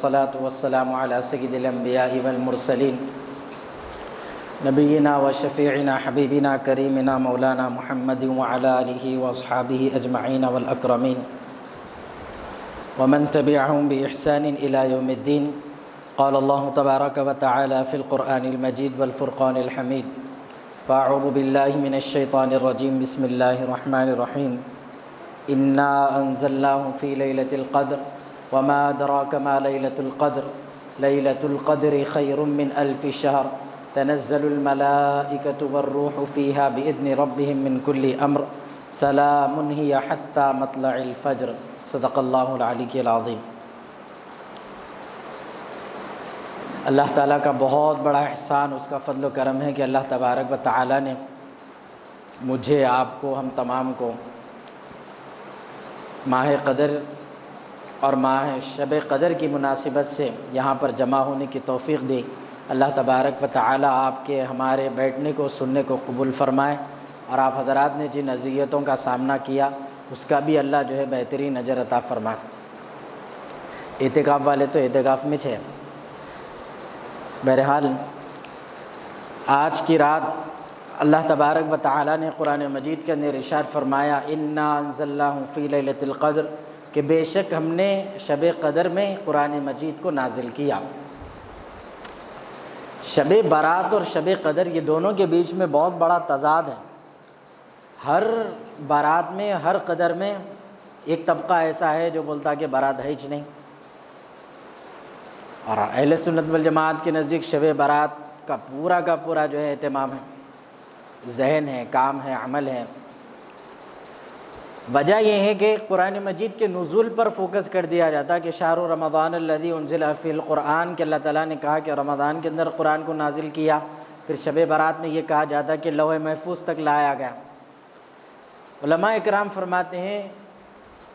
الصلاة والسلام على سيد الأنبياء والمرسلين نبينا وشفيعنا حبيبنا كريمنا مولانا محمد وعلى آله وأصحابه أجمعين والأكرمين ومن تبعهم بإحسان إلى يوم الدين. قال الله تبارك وتعالى في القرآن المجيد والفرقان الحميد: فأعوذ بالله من الشيطان الرجيم. بسم الله الرحمن الرحيم. إنا أنزلناه في ليلة القدر وما أدراك ما ليلة القدر ليلة القدر خير من ألف شهر تنزل الملائكة والروح فيها بإذن ربهم من كل أمر سلام هي حتى مطلع الفجر. صدق اللہ العلی العظیم. اللہ تعالیٰ کا بہت بڑا احسان، اس کا فضل و کرم ہے کہ اللہ تبارک و تعالیٰ نے مجھے، آپ کو، ہم تمام کو ماہ قدر اور ماہ شب قدر کی مناسبت سے یہاں پر جمع ہونے کی توفیق دی. اللہ تبارک و تعالیٰ آپ کے ہمارے بیٹھنے کو، سننے کو قبول فرمائے، اور آپ حضرات نے جن اذیتوں کا سامنا کیا اس کا بھی اللہ جو ہے بہترین اجر عطا فرمائے. اعتکاف والے تو اعتکاف میں چھے. بہرحال آج کی رات اللہ تبارک و تعالیٰ نے قرآن مجید کے اندر ارشاد فرمایا: انا انزلناہ فی لیلۃ القدر، کہ بے شک ہم نے شب قدر میں قرآن مجید کو نازل کیا. شب برات اور شب قدر یہ دونوں کے بیچ میں بہت بڑا تضاد ہے. ہر برات میں، ہر قدر میں ایک طبقہ ایسا ہے جو بولتا کہ برات ہے ہی نہیں، اور اہل سنت والجماعت کے نزدیک شب برات کا پورا جو ہے اہتمام ہے، ذہن ہے، کام ہے، عمل ہے. وجہ یہ ہے کہ قرآن مجید کے نزول پر فوکس کر دیا جاتا کہ شہر رمضان الذی انزل فیہ القرآن، کہ اللہ تعالیٰ نے کہا کہ رمضان کے اندر قرآن کو نازل کیا. پھر شب برات میں یہ کہا جاتا کہ لوح محفوظ تک لایا گیا. علماء اکرام فرماتے ہیں: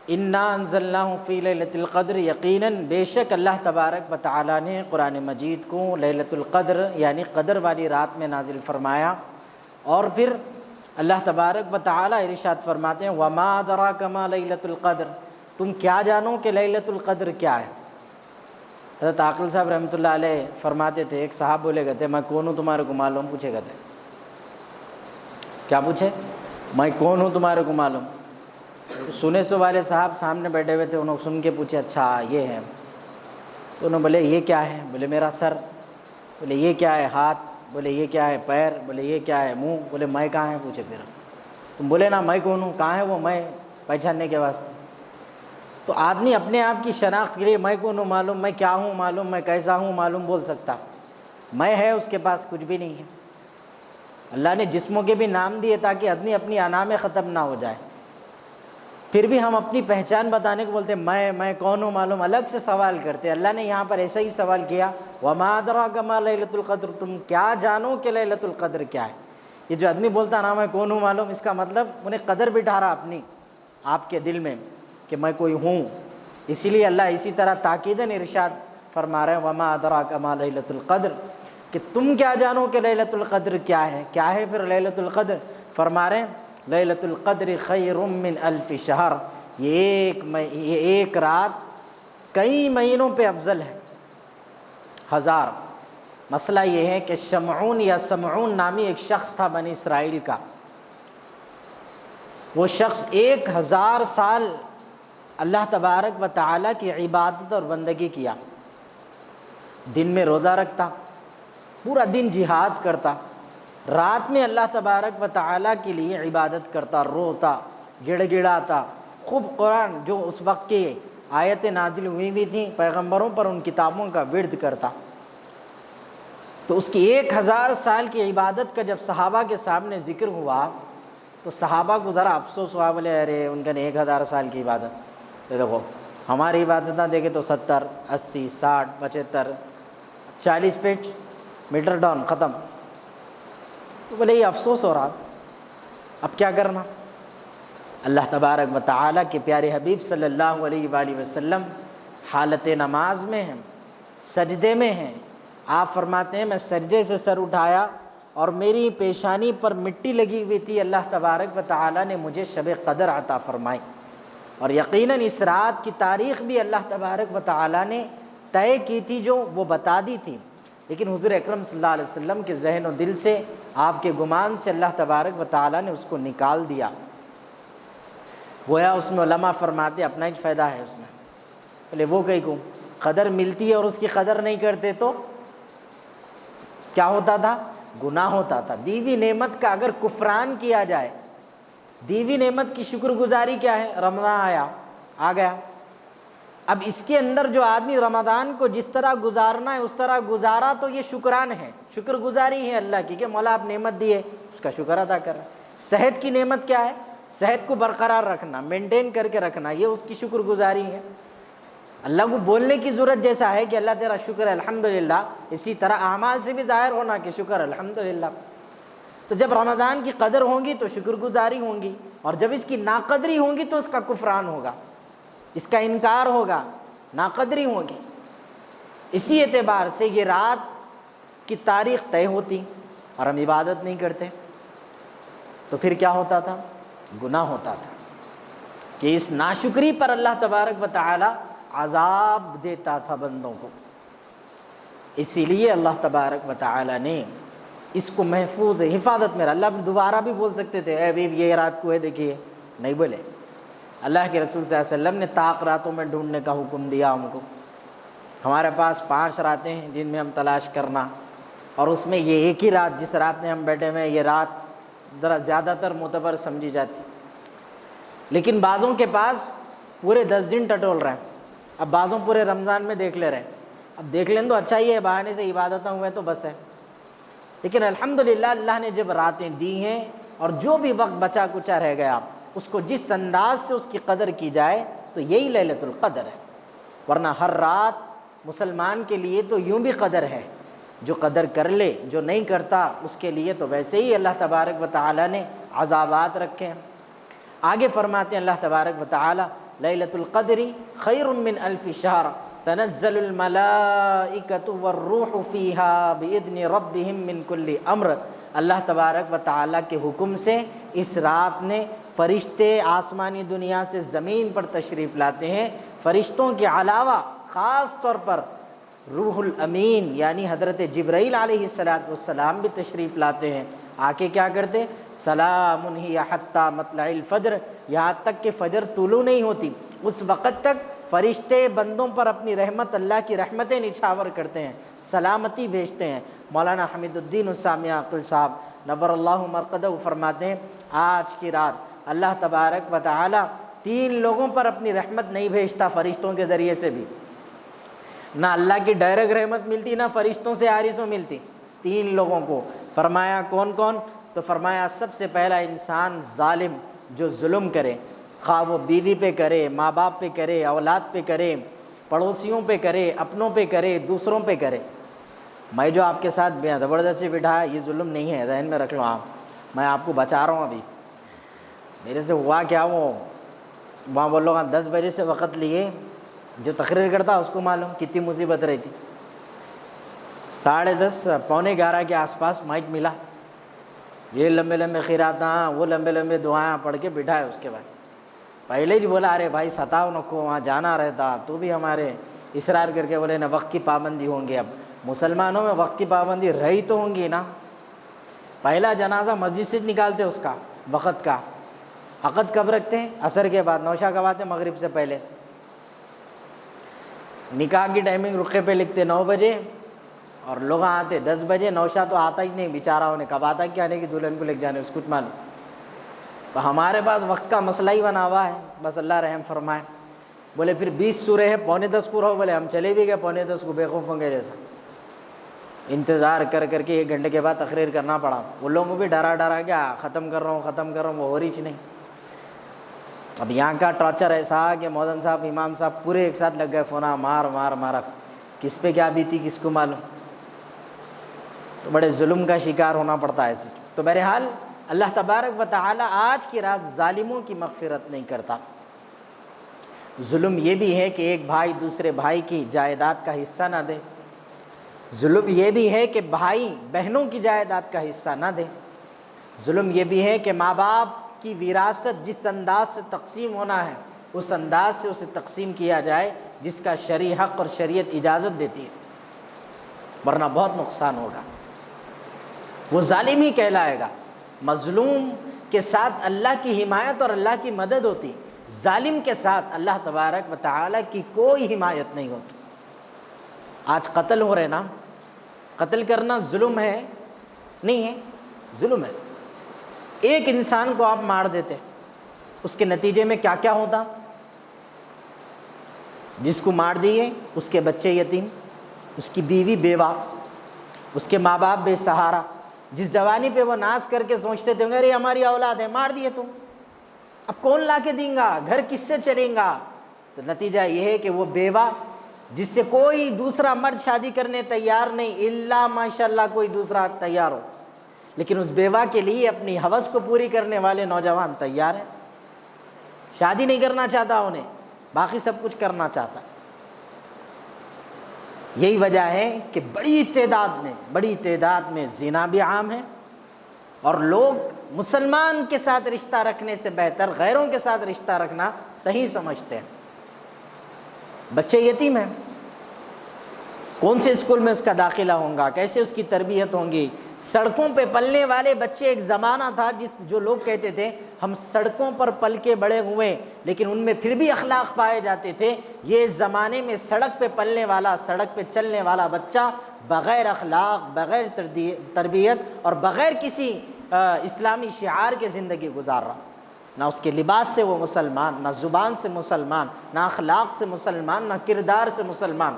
انا انزلناہ فی لیلۃ القدر، یقیناً بے شک اللہ تبارک و تعالیٰ نے قرآن مجید کو لیلۃ القدر یعنی قدر والی رات میں نازل فرمایا. اور پھر اللہ تبارک و تعالیٰ ارشاد فرماتے ہیں: وما ادراک ما لیلۃ القدر، تم کیا جانو کہ لیلۃ القدر کیا ہے. حضرت عاقل صاحب رحمۃ اللہ علیہ فرماتے تھے، ایک صاحب بولے گئے تھے: میں کون ہوں تمہارے کو معلوم؟ پوچھے گئے تھے. کیا پوچھے؟ میں کون ہوں تمہارے کو معلوم. سنے سو والے صاحب سامنے بیٹھے ہوئے تھے، انہوں سن کے پوچھے: اچھا یہ ہے؟ تو انہوں بولے: یہ کیا ہے؟ بولے: میرا سر. بولے: یہ کیا ہے؟ ہاتھ. بولے: یہ کیا ہے؟ پیر. بولے: یہ کیا ہے؟ منہ. بولے: میں کہاں ہے؟ پوچھے. پھر تم بولے نا میں کون ہوں، کہاں ہے وہ میں پہچاننے کے واسطے. تو آدمی اپنے آپ کی شناخت کے لیے میں کون ہوں معلوم، میں کیا ہوں معلوم، میں کیسا ہوں معلوم بول سکتا. میں ہے اس کے پاس کچھ بھی نہیں ہے. اللہ نے جسموں کے بھی نام دیے تاکہ آدمی اپنی انا میں ختم نہ ہو جائے. پھر بھی ہم اپنی پہچان بتانے کو بولتے میں کون ہوں معلوم، الگ سے سوال کرتے. اللہ نے یہاں پر ایسا ہی سوال کیا: وما ادراک ما لیلۃ القدر، تم کیا جانو کہ لیلۃ القدر کیا ہے. یہ جو آدمی بولتا نا میں کون ہوں معلوم، اس کا مطلب انہیں قدر بٹھا رہا اپنی آپ کے دل میں کہ میں کوئی ہوں. اسی لیے اللہ اسی طرح تاکیداً ارشاد فرما رہے ہیں: وما ادراک ما لیلۃ القدر، کہ تم کیا جانو کہ لیلۃ القدر کیا ہے. کیا ہے پھر لیلۃ القدر؟ فرما رہے ہیں: لیلۃ القدر خیر من الف شہر، یہ ایک رات کئی مہینوں پہ افضل ہے، ہزار. مسئلہ یہ ہے کہ شمعون یا سمعون نامی ایک شخص تھا بنی اسرائیل کا. وہ شخص 1000 سال اللہ تبارک و تعالیٰ کی عبادت اور بندگی کیا. دن میں روزہ رکھتا، پورا دن جہاد کرتا، رات میں اللہ تبارک و تعالیٰ کے لیے عبادت کرتا، روتا، گڑ گڑاتا، خوب قرآن جو اس وقت کی آیتیں نازل ہوئی بھی تھیں پیغمبروں پر، ان کتابوں کا ورد کرتا. تو اس کی 1000 سال کی عبادت کا جب صحابہ کے سامنے ذکر ہوا تو صحابہ کو ذرا افسوس ہوا. بولے: ارے ان کا 1000 سال کی عبادت، دیکھو ہماری عبادتیں دیکھے تو 70 80 60 75 40 فٹ میٹر ڈاؤن ختم. تو بولے یہ افسوس ہو رہا، اب کیا کرنا. اللہ تبارک و تعالیٰ کے پیارے حبیب صلی اللہ علیہ وآلہ وسلم حالت نماز میں ہیں، سجدے میں ہیں. آپ فرماتے ہیں: میں سجدے سے سر اٹھایا اور میری پیشانی پر مٹی لگی ہوئی تھی. اللہ تبارک و تعالیٰ نے مجھے شب قدر عطا فرمائی. اور یقیناً اس رات کی تاریخ بھی اللہ تبارک و تعالیٰ نے طے کی تھی جو وہ بتا دی تھی، لیکن حضور اکرم صلی اللہ علیہ وسلم کے ذہن و دل سے، آپ کے گمان سے اللہ تبارک و تعالیٰ نے اس کو نکال دیا۔ گویا اس میں علماء فرماتے اپنا ہی فائدہ ہے اس میں، بولے وہ کہیں کو قدر ملتی ہے اور اس کی قدر نہیں کرتے تو کیا ہوتا تھا؟ گناہ ہوتا تھا۔ دیوی نعمت کا اگر کفران کیا جائے، دیوی نعمت کی شکر گزاری کیا ہے؟ رمضان آ گیا، اب اس کے اندر جو آدمی رمضان کو جس طرح گزارنا ہے اس طرح گزارا تو یہ شکران ہے، شکر گزاری ہے اللہ کی کہ مولا آپ نعمت دی ہے، اس کا شکر ادا کر رہا ہے۔ صحت کی نعمت کیا ہے؟ صحت کو برقرار رکھنا، مینٹین کر کے رکھنا، یہ اس کی شکر گزاری ہے۔ اللہ کو بولنے کی ضرورت جیسا ہے کہ اللہ تیرا شکر ہے الحمدللہ، اسی طرح اعمال سے بھی ظاہر ہونا کہ شکر الحمدللہ۔ تو جب رمضان کی قدر ہوگی تو شکر گزاری ہوں گی، اور جب اس کی ناقدری ہوں گی تو اس کا کفران ہوگا، اس کا انکار ہوگا، ناقدری ہوگی۔ اسی اعتبار سے یہ رات کی تاریخ طے ہوتی اور ہم عبادت نہیں کرتے تو پھر کیا ہوتا تھا؟ گناہ ہوتا تھا کہ اس ناشکری پر اللہ تبارک و تعالی عذاب دیتا تھا بندوں کو۔ اسی لیے اللہ تبارک و تعالی نے اس کو محفوظ حفاظت میں، اللہ دوبارہ بھی بول سکتے تھے اے حبیب یہ رات کو ہے دیکھیے، نہیں بولے۔ اللہ کے رسول صلی اللہ علیہ وسلم نے طاق راتوں میں ڈھونڈنے کا حکم دیا ہم کو۔ ہمارے پاس 5 راتیں ہیں جن میں ہم تلاش کرنا، اور اس میں یہ ایک ہی رات جس رات میں ہم بیٹھے ہوئے ہیں یہ رات ذرا زیادہ تر معتبر سمجھی جاتی، لیکن بعضوں کے پاس پورے 10 دن ٹٹول رہے ہیں، اب بعضوں پورے رمضان میں دیکھ لے رہے ہیں۔ اب دیکھ لیں تو اچھا ہی ہے، بہانے سے عبادتیں ہوئے تو بس ہے، لیکن الحمدللہ اللہ نے جب راتیں دی ہیں اور جو بھی وقت بچا کچا رہ گیا اس کو جس انداز سے اس کی قدر کی جائے تو یہی لیلۃ القدر ہے۔ ورنہ ہر رات مسلمان کے لیے تو یوں بھی قدر ہے، جو قدر کر لے، جو نہیں کرتا اس کے لیے تو ویسے ہی اللہ تبارک و تعالی نے عذابات رکھے ہیں۔ آگے فرماتے ہیں اللہ تبارک و تعالی لیلۃ القدر خیر من الف شہر تنزل الملائکۃ والروح فیہا باذن ربہم من کل امر۔ اللہ تبارک و تعالی کے حکم سے اس رات میں فرشتے آسمانی دنیا سے زمین پر تشریف لاتے ہیں۔ فرشتوں کے علاوہ خاص طور پر روح الامین یعنی حضرت جبرائیل علیہ السلام بھی تشریف لاتے ہیں۔ آ کے کیا کرتے؟ سلام ہی حتی مطلع الفجر، یہاں تک کہ فجر طلوع نہیں ہوتی اس وقت تک فرشتے بندوں پر اپنی رحمت، اللہ کی رحمتیں نچھاور کرتے ہیں، سلامتی بھیجتے ہیں۔ مولانا حمید الدین السامیہ عقل صاحب نور اللہ مرقدہ فرماتے ہیں آج کی رات اللہ تبارک و تعالی 3 لوگوں پر اپنی رحمت نہیں بھیجتا فرشتوں کے ذریعے سے بھی، نہ اللہ کی ڈائریکٹ رحمت ملتی نہ فرشتوں سے عارضوں ملتی، 3 لوگوں کو۔ فرمایا کون کون؟ تو فرمایا سب سے پہلا انسان ظالم جو ظلم کرے، خواہ وہ بیوی پہ کرے، ماں باپ پہ کرے، اولاد پہ کرے، پڑوسیوں پہ کرے، اپنوں پہ کرے، دوسروں پہ کرے۔ میں جو آپ کے ساتھ زبردستی بٹھایا یہ ظلم نہیں ہے، ذہن میں رکھ لو آپ، میں آپ کو بچا رہا ہوں۔ ابھی میرے سے ہوا کیا، وہ وہاں وہ لوگ 10 بجے سے وقت لیے، جو تقریر کرتا اس کو معلوم کتنی مصیبت رہی تھی۔ 10:30 پونے 11 کے آس پاس مائک ملا، یہ لمبے لمبے خیراتاں وہ لمبے لمبے دعائیں پڑھ کے بٹھائے۔ اس کے بعد پہلے ہی بولا ارے بھائی ستاؤ نکو، وہاں جانا رہتا، تو بھی ہمارے اصرار کر کے بولے نا وقت کی پابندی ہوں گی۔ اب مسلمانوں میں وقت کی پابندی رہی تو ہوں گی نا۔ پہلا جنازہ مسجد سے نکالتے اس کا وقت کا، عقد کب رکھتے ہیں؟ عصر کے بعد، نوشہ کب آتے؟ مغرب سے پہلے۔ نکاح کی ٹائمنگ رقعے پہ لکھتے 9 بجے اور لوگ آتے 10 بجے، نوشہ تو آتا ہی نہیں بیچارہ، نے کب آتا کہ آنے کی دلہن کو لے جانے اس کو معلوم۔ تو ہمارے پاس وقت کا مسئلہ ہی بنا ہوا ہے، بس اللہ رحم فرمائے۔ بولے پھر 20 سورے ہے، 9:45 کو رہو، بولے ہم چلے بھی گئے 9:45 کو بیوقوفوں کے جیسا، انتظار کر کر کے 1 گھنٹے کے بعد تقریر کرنا پڑا۔ وہ لوگوں کو بھی ڈرا کیا ختم کر رہا ہوں، وہ ہو رہی نہیں۔ اب یہاں کا ٹارچر ایسا کہ مودن صاحب امام صاحب پورے ایک ساتھ لگ گئے فونا مارا، کس پہ کیا بیتی کس کو معلوم، تو بڑے ظلم کا شکار ہونا پڑتا ہے ایسے۔ تو بہرحال اللہ تبارک و تعالی آج کی رات ظالموں کی مغفرت نہیں کرتا۔ ظلم یہ بھی ہے کہ ایک بھائی دوسرے بھائی کی جائیداد کا حصہ نہ دے، ظلم یہ بھی ہے کہ بھائی بہنوں کی جائیداد کا حصہ نہ دے، ظلم یہ بھی ہے کہ ماں باپ کی وراثت جس انداز سے تقسیم ہونا ہے اس انداز سے اسے تقسیم کیا جائے، جس کا شرعی حق اور شریعت اجازت دیتی ہے، ورنہ بہت نقصان ہوگا۔ وہ ظالم ہی کہلائے گا۔ مظلوم کے ساتھ اللہ کی حمایت اور اللہ کی مدد ہوتی، ظالم کے ساتھ اللہ تبارک و تعالیٰ کی کوئی حمایت نہیں ہوتی۔ آج قتل ہو رہے نا، قتل کرنا ظلم ہے؟ نہیں ہے، ظلم ہے۔ ایک انسان کو آپ مار دیتے، اس کے نتیجے میں کیا کیا ہوتا؟ جس کو مار دیے اس کے بچے یتیم، اس کی بیوی بیوہ، اس کے ماں باپ بے سہارا۔ جس جوانی پہ وہ ناز کر کے سوچتے تھے ارے ہماری اولاد ہے، مار دیے تم، اب کون لا کے دیں گا، گھر کس سے چلیں گا؟ تو نتیجہ یہ ہے کہ وہ بیوہ جس سے کوئی دوسرا مرد شادی کرنے تیار نہیں، الا ماشاءاللہ کوئی دوسرا تیار ہو، لیکن اس بیوہ کے لیے اپنی ہوس کو پوری کرنے والے نوجوان تیار ہیں۔ شادی نہیں کرنا چاہتا انہیں، باقی سب کچھ کرنا چاہتا۔ یہی وجہ ہے کہ بڑی تعداد میں زنا بھی عام ہے، اور لوگ مسلمان کے ساتھ رشتہ رکھنے سے بہتر غیروں کے ساتھ رشتہ رکھنا صحیح سمجھتے ہیں۔ بچے یتیم ہیں، کون سے اسکول میں اس کا داخلہ ہوگا، کیسے اس کی تربیت ہوگی؟ سڑکوں پہ پلنے والے بچے، ایک زمانہ تھا جو لوگ کہتے تھے ہم سڑکوں پر پل کے بڑے ہوئے لیکن ان میں پھر بھی اخلاق پائے جاتے تھے۔ یہ زمانے میں سڑک پہ پلنے والا، سڑک پہ چلنے والا بچہ بغیر اخلاق، بغیر تربیت اور بغیر کسی اسلامی شعار کے زندگی گزار رہا۔ نہ اس کے لباس سے وہ مسلمان، نہ زبان سے مسلمان، نہ اخلاق سے مسلمان، نہ کردار سے مسلمان۔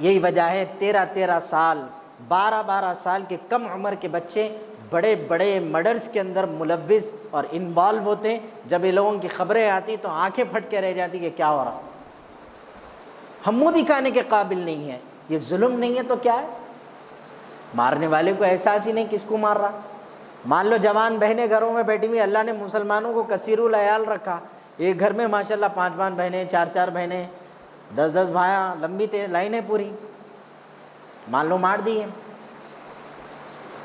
یہی وجہ ہے 13 سال، 12 سال کے کم عمر کے بچے بڑے بڑے مرڈرز کے اندر ملوث اور انوالو ہوتے ہیں۔ جب یہ لوگوں کی خبریں آتی تو آنکھیں پھٹ کے رہ جاتی کہ کیا ہو رہا، ہم منہ دکھانے کے قابل نہیں ہیں۔ یہ ظلم نہیں ہے تو کیا ہے؟ مارنے والے کو احساس ہی نہیں کس کو مار رہا۔ مان لو جوان بہنیں گھروں میں بیٹھی ہوئی، اللہ نے مسلمانوں کو کثیر العیال رکھا، ایک گھر میں ماشاءاللہ 5 بہنیں، 4 بہنیں، 10 بھائیاں، لمبی لائنیں پوری، مان لو مار دی ہے۔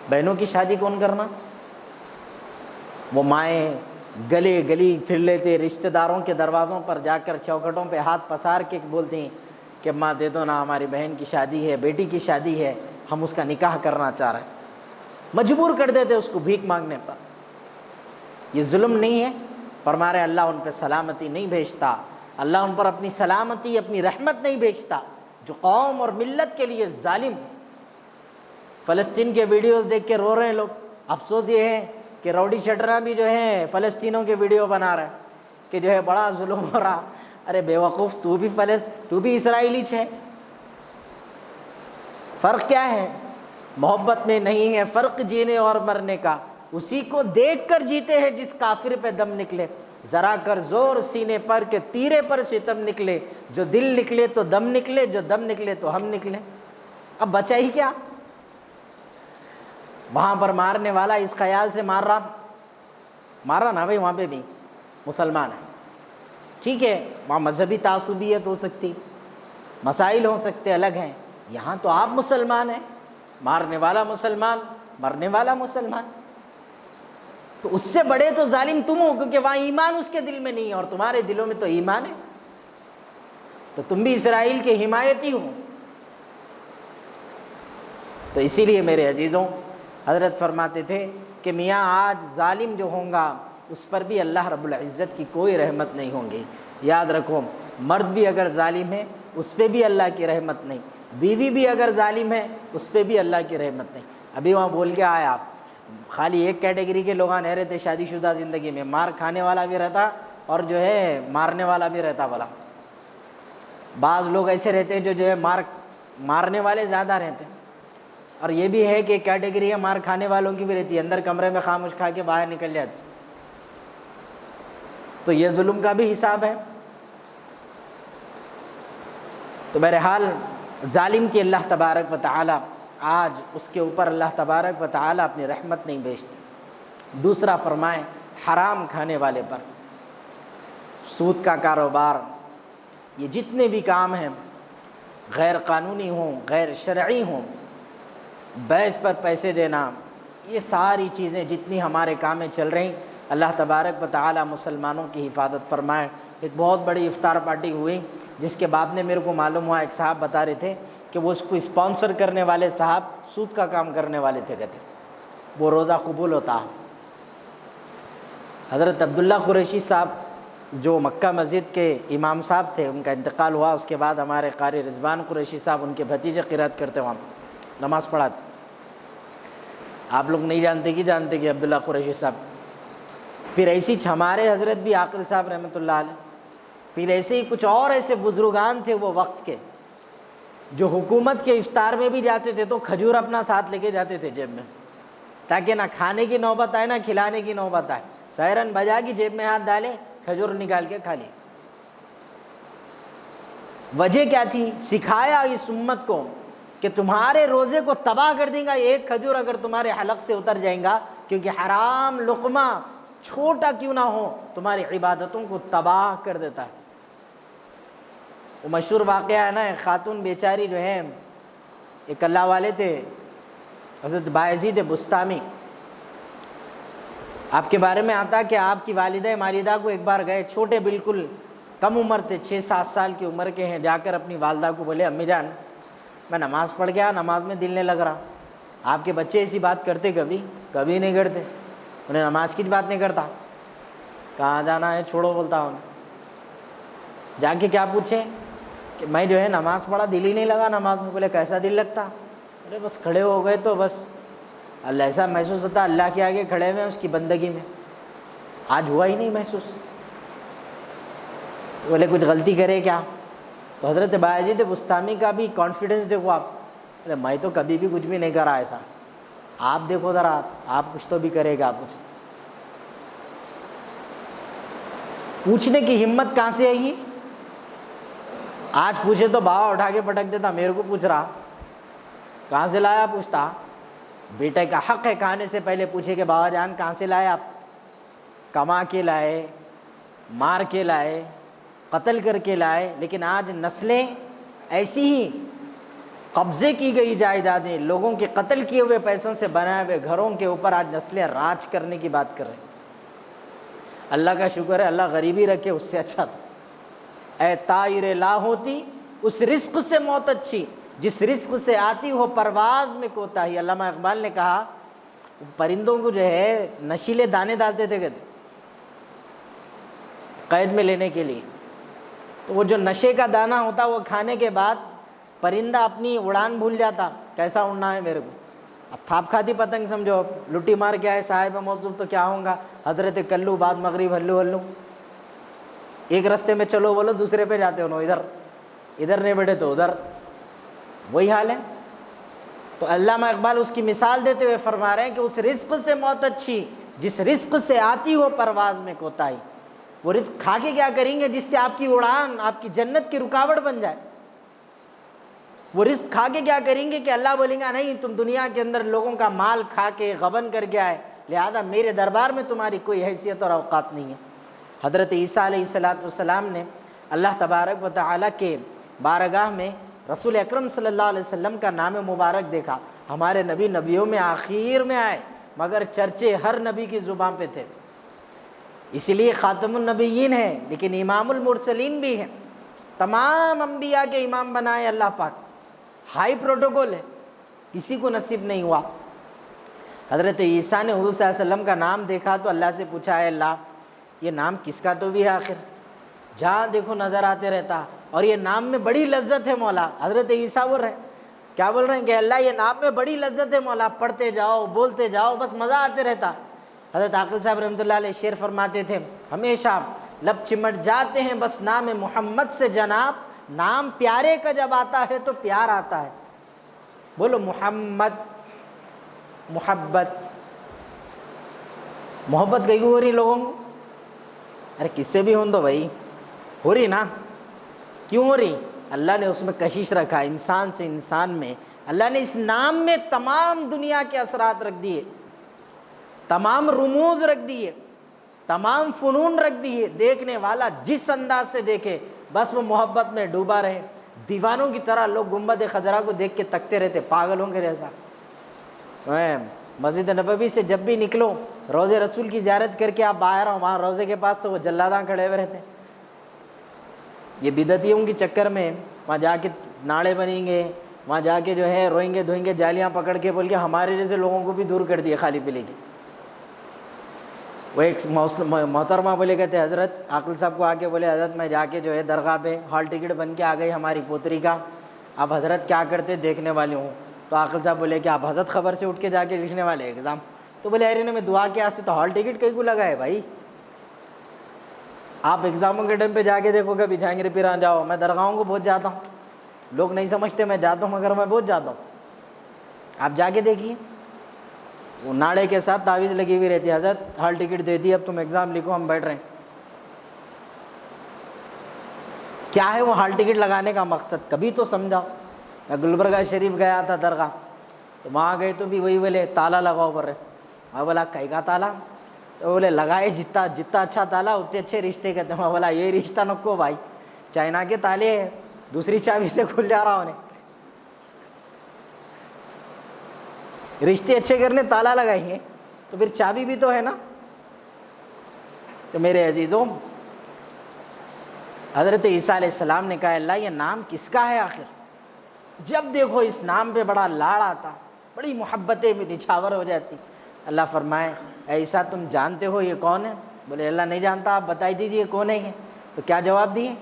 بہنوں کی شادی کون کرنا؟ وہ مائیں گلے گلی پھر لیتے، رشتہ داروں کے دروازوں پر جا کر چوکھٹوں پہ ہاتھ پسار کے بولتے ہیں کہ ماں دے دو نا، ہماری بہن کی شادی ہے، بیٹی کی شادی ہے، ہم اس کا نکاح کرنا چاہ رہے ہیں۔ مجبور کر دیتے اس کو بھیک مانگنے پر۔ یہ ظلم نہیں ہے؟ فرما رہے اللہ ان پہ سلامتی نہیں بھیجتا، اللہ ان پر اپنی سلامتی، اپنی رحمت نہیں بھیجتا جو قوم اور ملت کے لیے ظالم۔ فلسطین کے ویڈیوز دیکھ کے رو رہے ہیں لوگ۔ افسوس یہ ہے کہ روڈی شٹرا بھی جو ہے فلسطینوں کے ویڈیو بنا رہے ہیں کہ جو ہے بڑا ظلم ہو رہا۔ ارے بے وقوف، تو بھی اسرائیلی ہے۔ فرق کیا ہے؟ محبت میں نہیں ہے فرق جینے اور مرنے کا، اسی کو دیکھ کر جیتے ہیں جس کافر پہ دم نکلے۔ ذرا کر زور سینے پر کہ تیرے پر ستم نکلے، جو دل نکلے تو دم نکلے، جو دم نکلے تو ہم نکلے۔ اب بچا ہی کیا؟ وہاں پر مارنے والا اس خیال سے مارا نا بھائی، وہاں پہ بھی مسلمان ہے، ٹھیک ہے، وہاں مذہبی تعصبیت ہو سکتی، مسائل ہو سکتے الگ ہیں، یہاں تو آپ مسلمان ہیں، مارنے والا مسلمان، مرنے والا مسلمان، تو اس سے بڑے تو ظالم تم ہو، کیونکہ وہاں ایمان اس کے دل میں نہیں ہے اور تمہارے دلوں میں تو ایمان ہے، تو تم بھی اسرائیل کے حمایتی ہو۔ تو اسی لیے میرے عزیزوں، حضرت فرماتے تھے کہ میاں آج ظالم جو ہوں گا اس پر بھی اللہ رب العزت کی کوئی رحمت نہیں ہوں گی۔ یاد رکھو، مرد بھی اگر ظالم ہے اس پہ بھی اللہ کی رحمت نہیں، بیوی بھی اگر ظالم ہے اس پہ بھی اللہ کی رحمت نہیں۔ ابھی وہاں بول کے آیا، خالی ایک کیٹیگری کے لوگ نہیں رہتے شادی شدہ زندگی میں، مار کھانے والا بھی رہتا اور جو ہے مارنے والا بھی رہتا۔ بولا بعض لوگ ایسے رہتے ہیں جو ہے مارنے والے زیادہ رہتے ہیں، اور یہ بھی ہے کہ کیٹیگری ہے مار کھانے والوں کی بھی رہتی ہے، اندر کمرے میں خاموش کھا کے باہر نکل جاتے، تو یہ ظلم کا بھی حساب ہے۔ تو بہرحال ظالم کی اللہ تبارک و تعالی آج اس کے اوپر اللہ تبارک و تعالی اپنی رحمت نہیں بھیجتے۔ دوسرا فرمائیں حرام کھانے والے پر، سود کا کاروبار، یہ جتنے بھی کام ہیں غیر قانونی ہوں، غیر شرعی ہوں، بیس پر پیسے دینا، یہ ساری چیزیں جتنی ہمارے کام میں چل رہی، اللہ تبارک و تعالی مسلمانوں کی حفاظت فرمائے۔ ایک بہت بڑی افطار پارٹی ہوئی جس کے بعد میں میرے کو معلوم ہوا، ایک صاحب بتا رہے تھے کہ وہ اس کو اسپانسر کرنے والے صاحب سود کا کام کرنے والے تھے، کہتے وہ روزہ قبول ہوتا۔ حضرت عبداللہ قریشی صاحب جو مکہ مسجد کے امام صاحب تھے، ان کا انتقال ہوا، اس کے بعد ہمارے قاری رضوان قریشی صاحب ان کے بھتیجے قرات کرتے وہاں پہ نماز پڑھاتے۔ آپ لوگ نہیں جانتے کہ عبداللہ قریشی صاحب۔ پھر ایسی ہمارے حضرت بھی عاقل صاحب رحمۃ اللہ علیہ، پھر ایسے ہی کچھ اور ایسے بزرگان تھے وہ وقت کے، جو حکومت کے افطار میں بھی جاتے تھے تو کھجور اپنا ساتھ لے کے جاتے تھے جیب میں، تاکہ نہ کھانے کی نوبت آئے نہ کھلانے کی نوبت آئے۔ سائرن بجا کی جیب میں ہاتھ ڈالے، کھجور نکال کے کھا لی۔ وجہ کیا تھی؟ سکھایا اس امت کو کہ تمہارے روزے کو تباہ کر دیں گا ایک کھجور اگر تمہارے حلق سے اتر جائیں گا، کیونکہ حرام لقمہ چھوٹا کیوں نہ ہو تمہاری عبادتوں کو تباہ کر دیتا ہے۔ وہ مشہور واقعہ ہے نا، ایک خاتون بیچاری جو ہے، ایک اللہ والے تھے حضرت بایزید بستامی، آپ کے بارے میں آتا کہ آپ کی والدہ ماجدہ کو ایک بار گئے، چھوٹے بالکل کم عمر تھے، 6-7 سال کی عمر کے ہیں، جا کر اپنی والدہ کو بولے امی جان میں نماز پڑھ گیا، نماز میں دل نہیں لگ رہا۔ آپ کے بچے ایسی بات کرتے کبھی نہیں کرتے، انہیں نماز کی بات نہیں کرتا، کہاں جانا ہے چھوڑو بولتا ہوں۔ جا کے کیا پوچھیں کہ میں جو ہے نماز پڑھا دل ہی نہیں لگا نماز میں۔ بولے کیسا دل لگتا؟ بولے بس کھڑے ہو گئے تو بس اللہ ایسا محسوس ہوتا اللہ کے آگے کھڑے ہوئے اس کی بندگی میں، آج ہوا ہی نہیں محسوس۔ تو بولے کچھ غلطی کرے کیا؟ تو حضرت بایزید بستامی کا بھی کانفیڈنس دیکھو آپ، بولے میں تو کبھی بھی کچھ بھی نہیں کرا ایسا، آپ دیکھو ذرا آپ کچھ تو بھی کرے گا۔ کچھ پوچھنے کی ہمت کہاں سے آئے گی؟ آج پوچھے تو باوا اٹھا کے پٹک دیتا، میرے کو پوچھ رہا کہاں سے لایا؟ پوچھتا بیٹے کا حق ہے کھانے سے پہلے پوچھے کہ بابا جان کہاں سے لائے آپ؟ کما کے لائے، مار کے لائے، قتل کر کے لائے؟ لیکن آج نسلیں ایسی ہی قبضے کی گئی جائیدادیں، لوگوں کے قتل کیے ہوئے پیسوں سے بنائے ہوئے گھروں کے اوپر آج نسلیں راج کرنے کی بات کر رہے ہیں۔ اللہ کا شکر ہے اللہ غریبی رکھے، اس سے اچھا تھا۔ اے طائر لا ہوتی اس رزق سے موت اچھی، جس رزق سے آتی ہو پرواز میں کوتاہی۔ علامہ اقبال نے کہا پرندوں کو جو ہے نشیلے دانے ڈالتے تھے کہتے قید میں لینے کے لیے، تو وہ جو نشے کا دانہ ہوتا وہ کھانے کے بعد پرندہ اپنی اڑان بھول جاتا، کیسا اڑنا ہے میرے کو۔ اب تھاپ کھاتی پتنگ سمجھو، لٹی مار کے آئے صاحب موصوف تو کیا ہوں گا، حضرت کلو بعد مغرب ہلو ہلو، ایک رستے میں چلو بولو دوسرے پہ جاتے ہو، ادھر نہیں بیٹھے تو ادھر، وہی حال ہے۔ تو علامہ اقبال اس کی مثال دیتے ہوئے فرما رہے ہیں کہ اس رزق سے موت اچھی جس رزق سے آتی ہو پرواز میں کوتاہی۔ وہ رزق کھا کے کیا کریں گے جس سے آپ کی اڑان آپ کی جنت کی رکاوٹ بن جائے؟ وہ رزق کھا کے کیا کریں گے کہ اللہ بولیں گا نہیں تم دنیا کے اندر لوگوں کا مال کھا کے غبن کر کے آئے، لہذا میرے دربار میں تمہاری کوئی حیثیت اور اوقات نہیں ہے۔ حضرت عیسیٰ علیہ السلام نے اللہ تبارک و تعالیٰ کے بارگاہ میں رسول اکرم صلی اللہ علیہ وسلم کا نام مبارک دیکھا۔ ہمارے نبی نبیوں میں آخر میں آئے، مگر چرچے ہر نبی کی زبان پہ تھے، اسی لیے خاتم النبیین ہے، لیکن امام المرسلین بھی ہیں، تمام انبیاء کے امام بنائے اللہ پاک، ہائی پروٹوکول ہے، کسی کو نصیب نہیں ہوا۔ حضرت عیسیٰ نے حضور صلی اللہ علیہ وسلم کا نام دیکھا تو اللہ سے پوچھا اے اللہ یہ نام کس کا تو بھی ہے، آخر جہاں دیکھو نظر آتے رہتا، اور یہ نام میں بڑی لذت ہے مولا۔ حضرت عیسیٰ بول رہے ہیں، کیا بول رہے ہیں کہ اللہ یہ نام میں بڑی لذت ہے مولا، پڑھتے جاؤ بولتے جاؤ بس مزہ آتے رہتا۔ حضرت عاقل صاحب رحمۃ اللہ علیہ شعر فرماتے تھے ہمیشہ لب چمٹ جاتے ہیں بس نام محمد سے جناب، نام پیارے کا جب آتا ہے تو پیار آتا ہے۔ بولو محمد، محبت، محبت کہیں ہو رہی لوگوں کو؟ ارے کس سے بھی ہوں تو بھائی ہو رہی نا، کیوں ہو رہی؟ اللہ نے اس میں کشش رکھا، انسان سے انسان میں اللہ نے اس نام میں تمام دنیا کے اثرات رکھ دیے، تمام رموز رکھ دیے، تمام فنون رکھ دیے، دیکھنے والا جس انداز سے دیکھے بس وہ محبت میں ڈوبا رہے۔ دیوانوں کی طرح لوگ گنبد خضرا کو دیکھ کے تکتے رہتے، پاگلوں کے جیسا۔ مسجد نبوی سے جب بھی نکلو روضے رسول کی زیارت کر کے آپ باہر آؤ، وہاں روضے کے پاس تو وہ جلاداں کھڑے ہوئے رہتے ہیں۔ یہ بدعتیوں کے چکر میں وہاں جا کے ناڑے بنیں گے، وہاں جا کے جو ہے روئیں گے دھوئیں گے، جالیاں پکڑ کے بول کے ہمارے جیسے لوگوں کو بھی دور کر دیے خالی پیلے کے۔ وہ ایک محترمہ بولے کہتے حضرت عاقل صاحب کو آ کے بولے حضرت میں جا کے جو ہے درگاہ پہ ہال ٹکٹ بن کے آ گئی ہماری پوتری کا، اب حضرت کیا کرتے دیکھنے والے ہوں۔ تو عاقل صاحب بولے کہ آپ حضرت خبر سے اٹھ کے جا کے لکھنے والے ایگزام؟ تو بولے ارے میں دعا کے واسطے تو ہال ٹکٹ کہیں کو لگا ہے بھائی، آپ ایگزاموں کے ٹائم پہ جا کے دیکھو کبھی جہانگیر پیران جاؤ، میں درگاہوں کو بہت جاتا ہوں، لوگ نہیں سمجھتے میں جاتا ہوں مگر میں بہت جاتا ہوں، آپ جا کے دیکھیے وہ ناڑے کے ساتھ تعویذ لگی ہوئی رہتی ہے، حضرت ہال ٹکٹ دے دی اب تم ایگزام لکھو ہم بیٹھ رہے ہیں۔ کیا ہے وہ ہال ٹکٹ لگانے کا مقصد؟ کبھی تو سمجھاؤ۔ میں گلبرگہ شریف گیا تھا درگاہ، تو وہاں گئے تو بھی وہی بولے تالا لگاؤ بول رہے، میں بولا کئی کا تالا؟ تو بولے لگائے جتنا اچھا تالا اتنے اچھے رشتے کہتے ہیں۔ میں بولا یہ رشتہ نکو بھائی، چائنا کے تالے ہیں، دوسری چابی سے کھل جا رہا انہیں، رشتے اچھے کرنے تالا لگائیں گے تو پھر چابی بھی تو ہے نا۔ تو میرے عزیزوں، حضرت عیسیٰ علیہ السلام نے کہا اللہ یہ نام کس کا ہے آخر؟ جب دیکھو اس نام پہ بڑا لاڑ آتا، بڑی محبتیں بھی نچھاور ہو جاتی۔ اللہ فرمائے اے عیسیٰ تم جانتے ہو یہ کون ہے؟ بولے اللہ نہیں جانتا، آپ بتائی دیجیے کون ہے یہ؟ تو کیا جواب دیے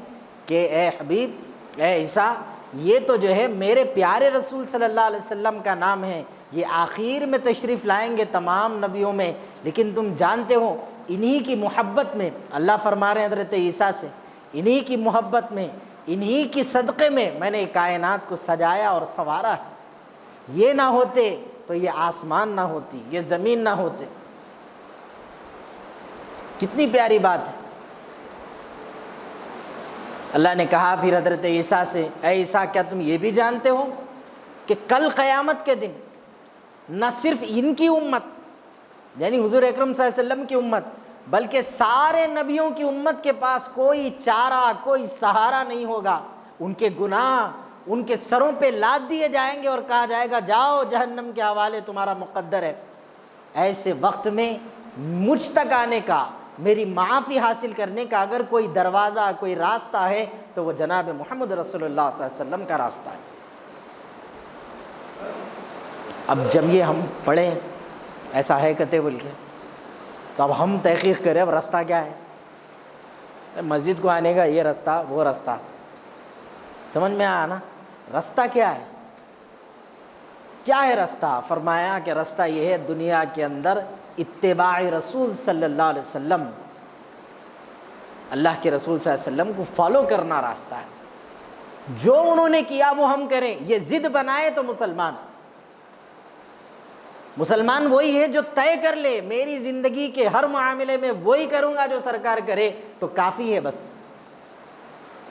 کہ اے حبیب اے عیسیٰ یہ تو جو ہے میرے پیارے رسول صلی اللہ علیہ وسلم کا نام ہے، یہ آخر میں تشریف لائیں گے تمام نبیوں میں، لیکن تم جانتے ہو انہی کی محبت میں، اللہ فرما رہے ہیں حضرت عیسیٰ سے، انہی کی محبت میں، انہی کی صدقے میں نے کائنات کو سجایا اور سنوارا ہے، یہ نہ ہوتے تو یہ آسمان نہ ہوتی، یہ زمین نہ ہوتے۔ کتنی پیاری بات ہے۔ اللہ نے کہا پھر حضرت عیسیٰ سے اے عیسیٰ کیا تم یہ بھی جانتے ہو کہ کل قیامت کے دن نہ صرف ان کی امت یعنی حضور اکرم صلی اللہ علیہ وسلم کی امت بلکہ سارے نبیوں کی امت کے پاس کوئی چارہ کوئی سہارا نہیں ہوگا، ان کے گناہ ان کے سروں پہ لاد دیے جائیں گے اور کہا جائے گا جاؤ جہنم کے حوالے تمہارا مقدر ہے۔ ایسے وقت میں مجھ تک آنے کا، میری معافی حاصل کرنے کا اگر کوئی دروازہ کوئی راستہ ہے تو وہ جناب محمد رسول اللہ صلی اللہ علیہ وسلم کا راستہ ہے۔ اب جب یہ ہم پڑھیں ایسا ہے کہتے بول کے تو اب ہم تحقیق کریں اب راستہ کیا ہے؟ مسجد کو آنے کا یہ راستہ وہ راستہ سمجھ میں آیا نا؟ راستہ کیا ہے؟ کیا ہے راستہ؟ فرمایا کہ راستہ یہ ہے دنیا کے اندر اتباع رسول صلی اللہ علیہ وسلم، اللہ کے رسول صلی اللہ علیہ وسلم کو فالو کرنا راستہ ہے۔ جو انہوں نے کیا وہ ہم کریں، یہ ضد بنائے تو مسلمان وہی ہے جو طے کر لے میری زندگی کے ہر معاملے میں وہی کروں گا جو سرکار کرے تو کافی ہے بس۔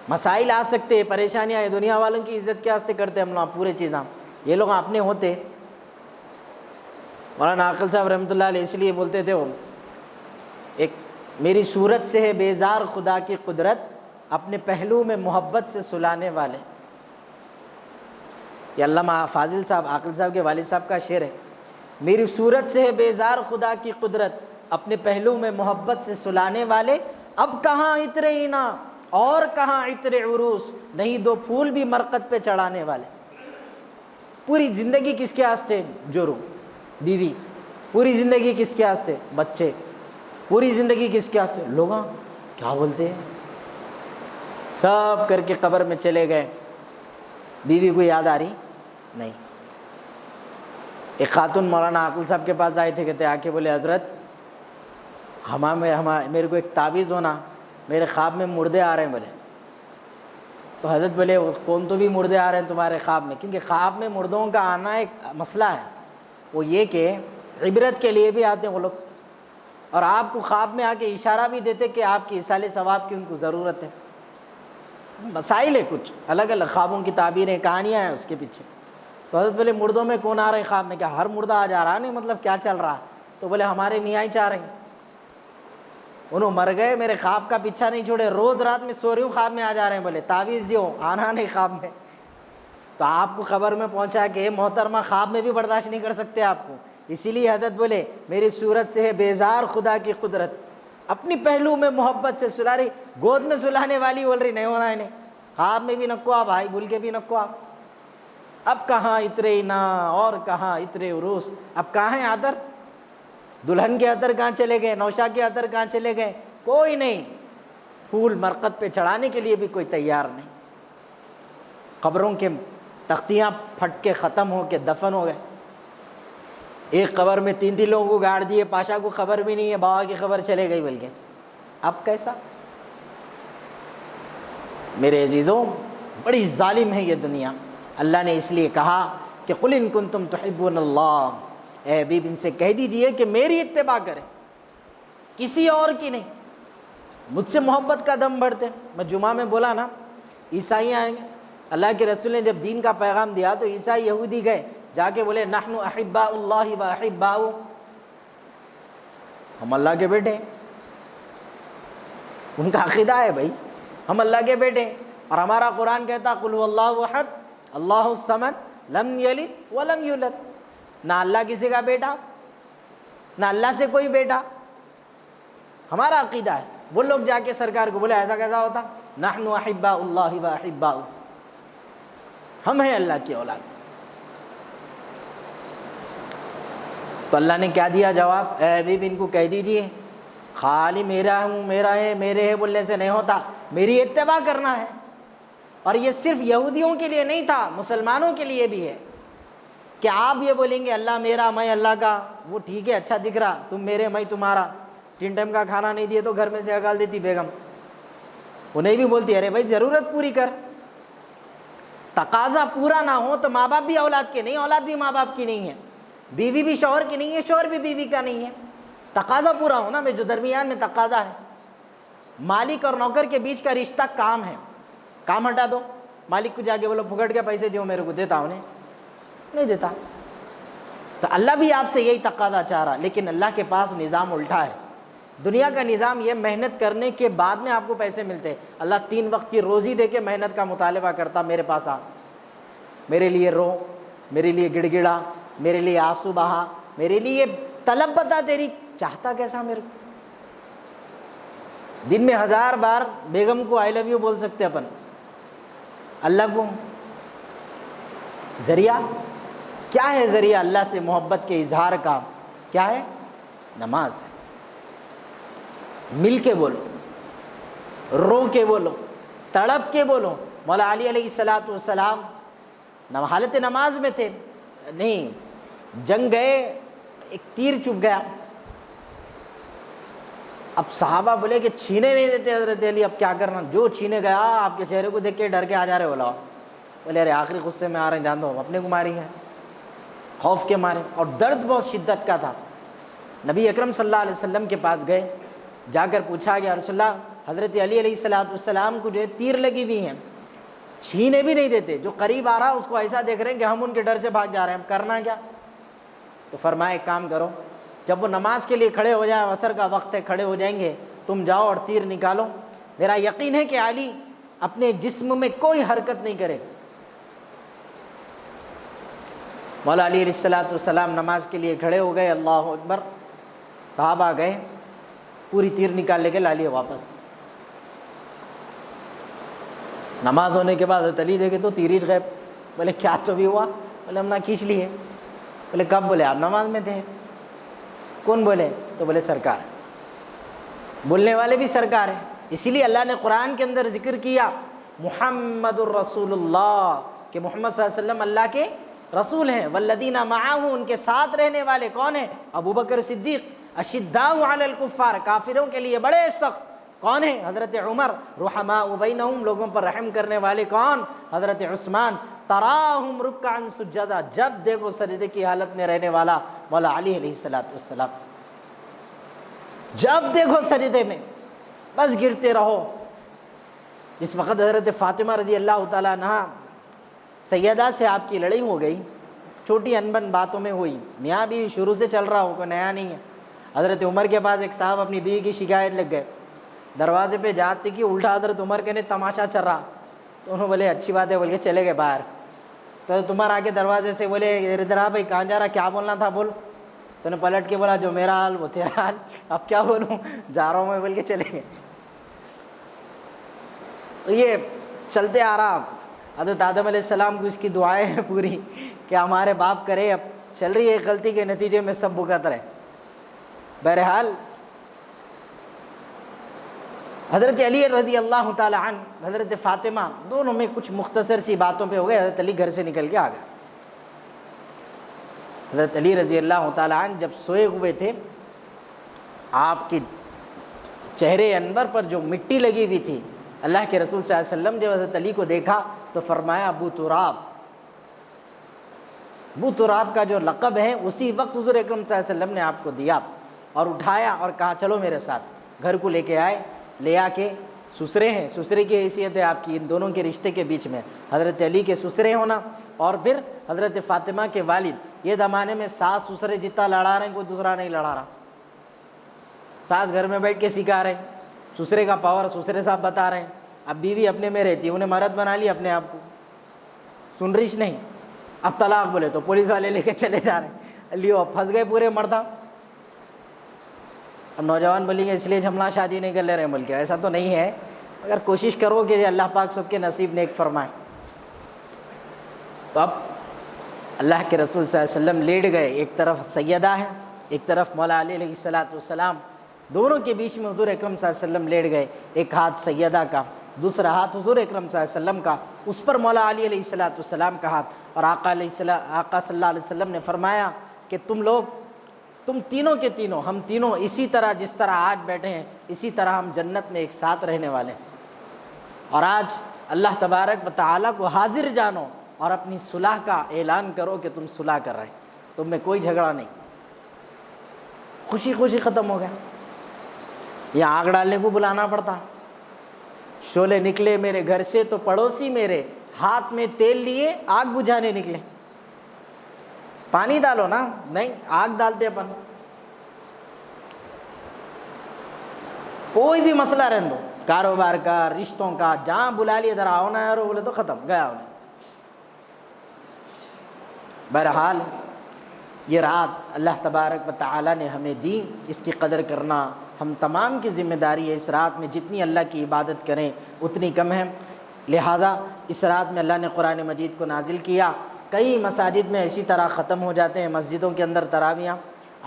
مسائل آ سکتے، پریشانیاں ہیں، دنیا والوں کی عزت کے واسطے کرتے ہم لوگ پورے چیزاں، یہ لوگ اپنے ہوتے۔ مولانا عاقل صاحب رحمۃ اللہ علیہ اس لیے بولتے تھے وہ ایک میری صورت سے ہے بیزار خدا کی قدرت، اپنے پہلو میں محبت سے سلانے والے۔ یہ علامہ فاضل صاحب عاقل صاحب کے والد صاحب کا شعر ہے، میری صورت سے ہے بیزار خدا کی قدرت، اپنے پہلو میں محبت سے سلانے والے، اب کہاں عطر اینا اور کہاں عطر عروس، نہیں دو پھول بھی مرقد پہ چڑھانے والے۔ پوری زندگی کس کے واسطے؟ جورو بیوی، پوری زندگی کس کے واسطے؟ بچے، پوری زندگی کس کے واسطے؟ لوگاں کیا بولتے ہیں، سب کر کے قبر میں چلے گئے، بیوی کو یاد آ رہی نہیں۔ ایک خاتون مولانا عاقل صاحب کے پاس آئے تھے، کہتے آ کے بولے حضرت میرے کو ایک تعویذ ہونا، میرے خواب میں مردے آ رہے ہیں بولے۔ تو حضرت بولے کون تو بھی مردے آ رہے ہیں تمہارے خواب میں؟ کیونکہ خواب میں مردوں کا آنا ایک مسئلہ ہے، وہ یہ کہ عبرت کے لیے بھی آتے ہیں وہ لوگ، اور آپ کو خواب میں آ کے اشارہ بھی دیتے کہ آپ کی ایصال ثواب کی ان کو ضرورت ہے۔ مسائل ہے کچھ الگ الگ، خوابوں کی تعبیریں کہانیاں ہیں اس کے پیچھے۔ تو حضرت بولے مردوں میں کون آ رہے ہیں خواب میں؟ کیا ہر مردہ آ جا رہا نہیں، مطلب کیا چل رہا؟ تو بولے ہمارے میاں ہی چاہ رہے ہیں، انہوں مر گئے میرے خواب کا پیچھا نہیں چھوڑے، روز رات میں سو رہی ہوں خواب میں آ جا رہے ہیں، بولے تعویذ دیو آنا نہیں خواب میں۔ تو آپ کو خبر میں پہنچا کہ محترمہ خواب میں بھی برداشت نہیں کر سکتے آپ کو، اسی لیے حضرت بولے میری صورت سے ہے بیزار خدا کی قدرت، اپنی پہلو میں محبت سے سلا رہی، گود میں سلانے والی بول رہی نہیں ہونا انہیں، خواب میں بھی نکو آپ، بھائی بھول کے بھی نکو آپ۔ اب کہاں اترے نا اور کہاں اترے عروس، اب کہاں ہیں عطر؟ دلہن کے عطر کہاں چلے گئے؟ نوشا کے عطر کہاں چلے گئے؟ کوئی نہیں، پھول مرقد پہ چڑھانے کے لیے بھی کوئی تیار نہیں۔ قبروں کے تختیاں پھٹ کے ختم ہو کے دفن ہو گئے، ایک قبر میں 3 لوگوں کو گاڑ دیے، پاشا کو خبر بھی نہیں ہے، بابا کی خبر چلے گئی بلکہ۔ اب کیسا؟ میرے عزیزوں بڑی ظالم ہے یہ دنیا۔ اللہ نے اس لیے کہا کہ قل ان کنتم تحبون اللہ، اے حبیب ان سے کہہ دیجئے کہ میری اتباع کریں، کسی اور کی نہیں، مجھ سے محبت کا دم بڑھتے۔ میں جمعہ میں بولا نا، عیسائی آئیں گے، اللہ کے رسول نے جب دین کا پیغام دیا تو عیسائی یہودی گئے جا کے بولے نحن احباء اللہ و احباؤہ، ہم اللہ کے بیٹے ہیں۔ ان کا عقیدہ ہے بھائی ہم اللہ کے بیٹے ہیں، اور ہمارا قرآن کہتا قل هو اللہ احد اللہ الصمد لم یلد ولم یولد، نہ اللہ کسی کا بیٹا نہ اللہ سے کوئی بیٹا، ہمارا عقیدہ ہے۔ وہ لوگ جا کے سرکار کو بولے ایسا کیسا ہوتا؟ نحن احباء اللہ و احباؤہ، ہم ہیں اللہ کی اولاد۔ تو اللہ نے کیا دیا جواب؟ اے حبیب ان کو کہہ دیجئے خالی میرا ہوں میرا ہے میرے ہے بولنے سے نہیں ہوتا، میری اتباع کرنا ہے۔ اور یہ صرف یہودیوں کے لیے نہیں تھا، مسلمانوں کے لیے بھی ہے کہ آپ یہ بولیں گے اللہ میرا میں اللہ کا، وہ ٹھیک ہے اچھا دکھ رہا، تم میرے میں تمہارا، 3 ٹائم کا کھانا نہیں دیے تو گھر میں سے نکال دیتی بیگم، انہیں بھی بولتی ارے بھائی ضرورت پوری کر۔ تقاضا پورا نہ ہو تو ماں باپ بھی اولاد کے نہیں، اولاد بھی ماں باپ کی نہیں ہے، بیوی بھی شوہر کی نہیں ہے، شوہر بھی بیوی کا نہیں ہے، تقاضا پورا ہونا میں جو درمیان میں تقاضا ہے۔ مالک اور نوکر کے بیچ کا رشتہ کام ہے، کام ہٹا دو، مالک کو جا کے بولو پھگٹ کے پیسے دیو میرے کو، دیتا انہیں نہیں دیتا۔ تو اللہ بھی آپ سے یہی تقاضا چاہ رہا، لیکن اللہ کے پاس نظام الٹا ہے۔ دنیا کا نظام یہ محنت کرنے کے بعد میں آپ کو پیسے ملتے، اللہ 3 وقت کی روزی دے کے محنت کا مطالبہ کرتا، میرے پاس آ، میرے لیے رو، میرے لیے گڑ گڑا، میرے لیے آنسو بہا، میرے لیے طلب بتا تیری، چاہتا کیسا میرے کو؟ دن میں 1000 بار بیگم کو آئی لو یو بول سکتے اپن، اللہ کو ذریعہ کیا ہے؟ ذریعہ اللہ سے محبت کے اظہار کا کیا ہے؟ نماز ہے۔ مل کے بولو، رو کے بولو، تڑپ کے بولو۔ مولا علی علیہ السلام حالت نماز میں تھے، نہیں جنگ گئے، ایک تیر چبھ گیا، اب صحابہ بولے کہ چھینے نہیں دیتے حضرت علی، اب کیا کرنا؟ جو چھینے گیا آپ کے چہرے کو دیکھ کے ڈر کے آ جا رہے بولا، بولے ارے آخری غصے میں آ رہے ہیں، جان دو اپنے کو ماری ہیں، خوف کے مارے، اور درد بہت شدت کا تھا۔ نبی اکرم صلی اللہ علیہ وسلم کے پاس گئے، جا کر پوچھا گیا رسول اللہ حضرت علی علیہ السلام کو جو ہے تیر لگی ہوئی ہیں، چھینے بھی نہیں دیتے، جو قریب آ رہا اس کو ایسا دیکھ رہے ہیں کہ ہم ان کے ڈر سے بھاگ جا رہے ہیں، کرنا کیا؟ تو فرمایا ایک کام کرو، جب وہ نماز کے لیے کھڑے ہو جائیں، عصر کا وقت ہے، کھڑے ہو جائیں گے، تم جاؤ اور تیر نکالو، میرا یقین ہے کہ علی اپنے جسم میں کوئی حرکت نہیں کرے گا۔ مولا علی علیہ السلام نماز کے لیے کھڑے ہو گئے، اللہ اکبر، صحابہ گئے، پوری تیر نکال لے کے لا لیے واپس۔ نماز ہونے کے بعد حضرت علی دیکھے تو تیریج غیب، بولے کیا تو بھی ہوا؟ بولے ہم نے کھینچ لیے۔ بولے کب؟ بولے آپ نماز میں تھے۔ کون بولے؟ تو بولے سرکار، بولنے والے بھی سرکار ہیں، اسی لیے اللہ نے قرآن کے اندر ذکر کیا محمد الرسول اللہ، کہ محمد صلی اللہ علیہ وسلم اللہ کے رسول ہیں، والذین معہ، ان کے ساتھ رہنے والے کون ہیں؟ ابو بکر صدیق، اشداء علی الکفار، کافروں کے لیے بڑے سخت کون ہیں؟ حضرت عمر، رحماء بینہم، لوگوں پر رحم کرنے والے کون؟ حضرت عثمان، تراہم رکعا سجدا، جب دیکھو سجدے کی حالت میں رہنے والا مولا علی علیہ السلام، جب دیکھو سجدے میں بس گرتے رہو۔ جس وقت حضرت فاطمہ رضی اللہ تعالیٰ عنہا سیدہ سے آپ کی لڑائی ہو گئی، چھوٹی انبن باتوں میں ہوئی، میاں بھی شروع سے چل رہا ہو، کوئی نیا نہیں ہے۔ حضرت عمر کے پاس ایک صاحب اپنی بیوی کی شکایت لگ گئے، دروازے پہ جاتے کہ الٹا حضرت عمر کے نے تماشا چل رہا، تو انہوں بولے اچھی بات ہے، بول کے چلے گئے باہر۔ تو عمر آ کے دروازے سے بولے ادھر آ بھائی، کہاں جا رہا، کیا بولنا تھا بول۔ تو نے پلٹ کے بولا جو میرا حال وہ تیرا حال، اب کیا بولوں، جا رہا ہوں میں بول کے چلے گئے۔ تو یہ چلتے آ رہا۔ حضرت آدم علیہ السلام کو اس کی دعائیں ہیں پوری کہ ہمارے باپ کرے، اب چل رہی ہے غلطی کے نتیجے میں سب بھگت رہے۔ بہرحال حضرت علی رضی اللہ تعالی عنہ، حضرت فاطمہ، دونوں میں کچھ مختصر سی باتوں پہ ہو گئے۔ حضرت علی گھر سے نکل کے آ گئے۔ حضرت علی رضی اللہ تعالی عنہ جب سوئے ہوئے تھے، آپ کے چہرے انور پر جو مٹی لگی ہوئی تھی، اللہ کے رسول صلی اللہ علیہ وسلم جب حضرت علی کو دیکھا تو فرمایا ابو تراب۔ ابو تراب کا جو لقب ہے اسی وقت حضور اکرم صلی اللہ علیہ وسلم نے آپ کو دیا، اور اٹھایا اور کہا چلو میرے ساتھ۔ گھر کو لے کے آئے، لے آ کے سسرے ہیں، سسرے کی حیثیت ہے آپ کی، ان دونوں کے رشتے کے بیچ میں حضرت علی کے سسرے ہونا اور پھر حضرت فاطمہ کے والد۔ یہ زمانے میں ساس سسرے جتنا لڑا رہے ہیں کوئی دوسرا نہیں لڑا رہا۔ ساس گھر میں بیٹھ کے سکھا رہے ہیں، سسرے کا پاور سسرے صاحب بتا رہے ہیں۔ اب بیوی اپنے میں رہتی ہے، انہیں مرد بنا لی اپنے آپ کو، سن رہیش نہیں۔ اب طلاق بولے تو پولیس والے لے کے چلے جا رہے ہیں، لیو اب پھنس گئے پورے مردہ۔ اب نوجوان بولیں گے اس لیے ہم شادی نہیں کر لے رہے ملک، ایسا تو نہیں ہے، اگر کوشش کرو کہ اللہ پاک سب کے نصیب نیک فرمائے۔ تو اب اللہ کے رسول صلی اللہ علیہ وسلم لیٹ گئے، ایک طرف سیدہ ہے، ایک طرف مولا علی علیہ السلام، دونوں کے بیچ میں حضور اکرم صلی اللہ علیہ وسلم لیٹ گئے۔ ایک ہاتھ سیدہ کا، دوسرا ہاتھ حضور اکرم صلی اللہ علیہ وسلم کا، اس پر مولا علی علیہ السلام کا ہاتھ، اور آقا صلی اللہ علیہ وسلم نے فرمایا کہ تم تینوں کے تینوں، ہم تینوں اسی طرح جس طرح آج بیٹھے ہیں اسی طرح ہم جنت میں ایک ساتھ رہنے والے ہیں، اور آج اللہ تبارک و تعالیٰ کو حاضر جانو اور اپنی صلح کا اعلان کرو کہ تم صلح کر رہے ہیں، تم میں کوئی جھگڑا نہیں۔ خوشی خوشی ختم ہو گیا۔ یہاں آگ ڈالنے کو بلانا پڑتا، شعلے نکلے میرے گھر سے تو پڑوسی میرے ہاتھ میں تیل لیے آگ بجھانے نکلے۔ پانی ڈالو نا، نہیں آگ ڈالتے اپن۔ کوئی بھی مسئلہ رہنے دو، کاروبار کا، رشتوں کا، جہاں بلا لیے ادھر آؤ نا یار بولے تو ختم گیا انہیں۔ بہرحال یہ رات اللہ تبارک و تعالیٰ نے ہمیں دی، اس کی قدر کرنا ہم تمام کی ذمہ داری ہے۔ اس رات میں جتنی اللہ کی عبادت کریں اتنی کم ہے، لہٰذا اس رات میں اللہ نے قرآن مجید کو نازل کیا۔ کئی مساجد میں اسی طرح ختم ہو جاتے ہیں، مسجدوں کے اندر تراویحاں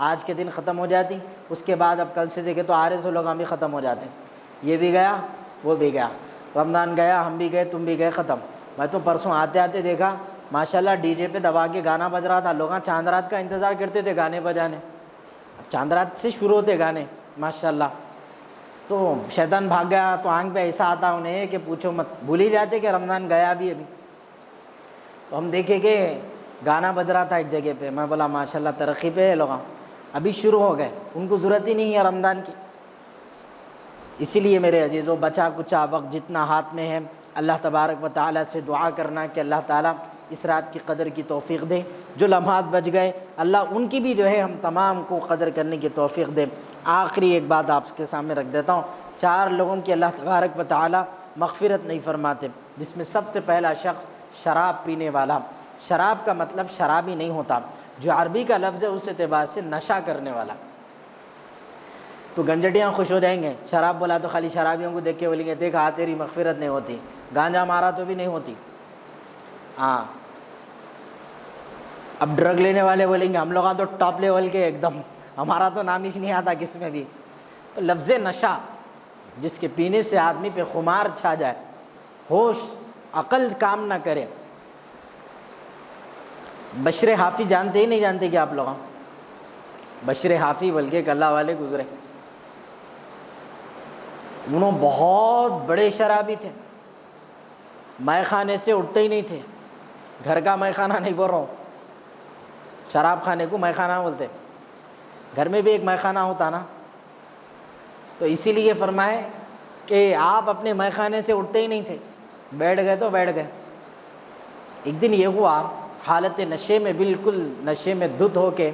آج کے دن ختم ہو جاتی، اس کے بعد اب کل سے دیکھیں تو آرے سو لوگ بھی ختم ہو جاتے ہیں، یہ بھی گیا وہ بھی گیا، رمضان گیا ہم بھی گئے تم بھی گئے، ختم۔ میں تو پرسوں آتے آتے دیکھا ماشاءاللہ ڈی جے پہ دبا کے گانا بج رہا تھا، لوگ چاند رات کا انتظار کرتے تھے گانے بجانے، اب چاند رات سے شروع ہوتے گانے ماشاءاللہ۔ تو شیطان بھاگ گیا تو آنکھ پہ ایسا آتا انہیں کہ پوچھو مت، بھول ہی جاتے کہ رمضان گیا بھی ابھی۔ تو ہم دیکھے کہ گانا بج رہا تھا ایک جگہ پہ، میں بولا ماشاءاللہ ترقی پہ ہے لوگ، ابھی شروع ہو گئے، ان کو ضرورت ہی نہیں ہے رمضان کی۔ اسی لیے میرے عزیزوں بچا کچا وقت جتنا ہاتھ میں ہے اللہ تبارک و تعالیٰ سے دعا کرنا کہ اللہ تعالیٰ اس رات کی قدر کی توفیق دے۔ جو لمحات بچ گئے اللہ ان کی بھی جو ہے ہم تمام کو قدر کرنے کی توفیق دے۔ آخری ایک بات آپ کے سامنے رکھ دیتا ہوں، 4 لوگوں کی اللہ تبارک و تعالیٰ مغفرت نہیں فرماتے، جس میں سب سے پہلا شخص شراب پینے والا۔ شراب کا مطلب شرابی نہیں ہوتا، جو عربی کا لفظ ہے اس اعتبار سے نشہ کرنے والا۔ تو گنجٹیاں خوش ہو جائیں گے، شراب بولا تو خالی شرابیوں کو دیکھ کے بولیں گے دیکھا تیری مغفرت نہیں ہوتی، گانجا مارا تو بھی نہیں ہوتی۔ ہاں اب ڈرگ لینے والے بولیں گے ہم لوگ تو ٹاپ لیول کے ایک دم، ہمارا تو نام ہی نہیں آتا کس میں بھی۔ تو لفظ نشہ جس کے پینے سے آدمی پہ خمار چھا جائے، ہوش عقل کام نہ کرے۔ بشر حافی جانتے ہی نہیں جانتے کہ آپ لوگ، بشر حافی بلکہ ایک اللہ والے گزرے، انہوں بہت بڑے شرابی تھے، مے خانے سے اٹھتے ہی نہیں تھے۔ گھر کا مے خانہ نہیں بول رہا ہوں، شراب خانے کو مے خانہ بولتے، گھر میں بھی ایک مے خانہ ہوتا نا، تو اسی لیے فرمائے کہ آپ اپنے مے خانے سے اٹھتے ہی نہیں تھے، بیٹھ گئے تو بیٹھ گئے۔ ایک دن یہ ہوا حالت نشے میں، بالکل نشے میں دھت ہو کے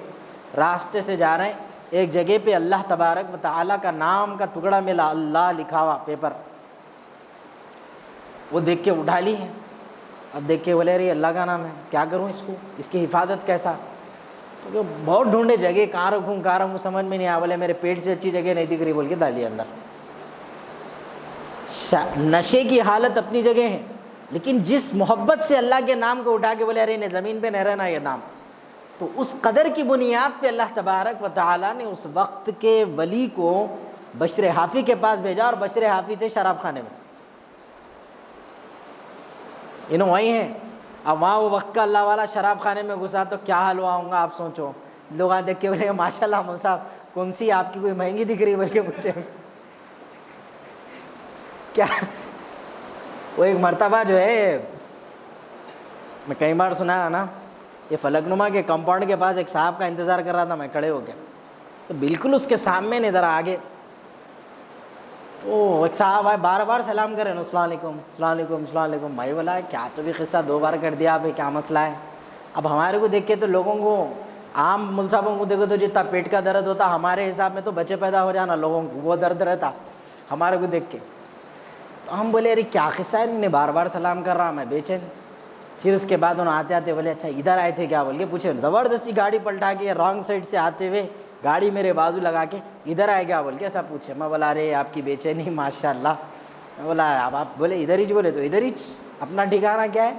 راستے سے جا رہے ہیں، ایک جگہ پہ اللہ تبارک و تعالیٰ کا نام کا ٹکڑا ملا، اللہ لکھا ہوا پیپر، وہ دیکھ کے اٹھا لی ہے۔ اب دیکھ کے بولے رہی اللہ کا نام ہے، کیا کروں اس کو، اس کی حفاظت کیسا؟ تو بہت ڈھونڈے جگہ کہاں رکھوں سمجھ میں نہیں آیا، بولے میرے پیٹ سے اچھی جگہ نہیں دکھ رہی بول کے ڈالی اندر۔ نشے کی حالت اپنی جگہ ہے، لیکن جس محبت سے اللہ کے نام کو اٹھا کے بولے ارے انہیں زمین پہ نہیں رہنا یہ نام، تو اس قدر کی بنیاد پہ اللہ تبارک و تعالیٰ نے اس وقت کے ولی کو بشر حافی کے پاس بھیجا، اور بشر حافی تھے شراب خانے میں، انہوں وہی ہیں۔ اب وہاں وہ وقت کا اللہ والا شراب خانے میں گھسا تو کیا حال ہوا ہوں گا آپ سوچو، لوگ دیکھ کے بولے ماشاء اللہ مول صاحب کون سی آپ کی کوئی مہنگی دکھ رہی بول کے پوچھے کیا۔ وہ ایک مرتبہ جو ہے میں کئی بار سنا ہے نا، یہ فلک نما کے کمپاؤنڈ کے پاس ایک صاحب کا انتظار کر رہا تھا میں کھڑے ہو کے، تو بالکل اس کے سامنے نہیں ادھر آگے تو ایک صاحب آئے بار بار سلام کرے نا السلام علیکم السلام علیکم السلام علیکم، بھائی بولا کیا تو بھی قصہ 2 بار کر دیا آپ، کیا مسئلہ ہے؟ اب ہمارے کو دیکھ کے تو لوگوں کو عام مول صاحبوں کو دیکھو تو جتنا پیٹ کا درد ہوتا ہمارے حساب میں تو بچے پیدا ہو جانا، لوگوں کو وہ درد رہتا ہمارے کو دیکھ کے۔ تو ہم بولے ارے کیا قصہ ہے، انہیں بار بار سلام کر رہا میں بے چین۔ پھر اس کے بعد انہوں آتے آتے بولے اچھا ادھر آئے تھے کیا بول کے پوچھے، زبردستی گاڑی پلٹا کے رانگ سائڈ سے آتے ہوئے گاڑی میرے بازو لگا کے ادھر آئے کیا بول کے ایسا پوچھے۔ میں بولا ارے آپ کی بے چینی ماشاء اللہ۔ میں بولا اب آپ بولے ادھر ہی بولے تو ادھر ہی اپنا ٹھکانا کیا ہے؟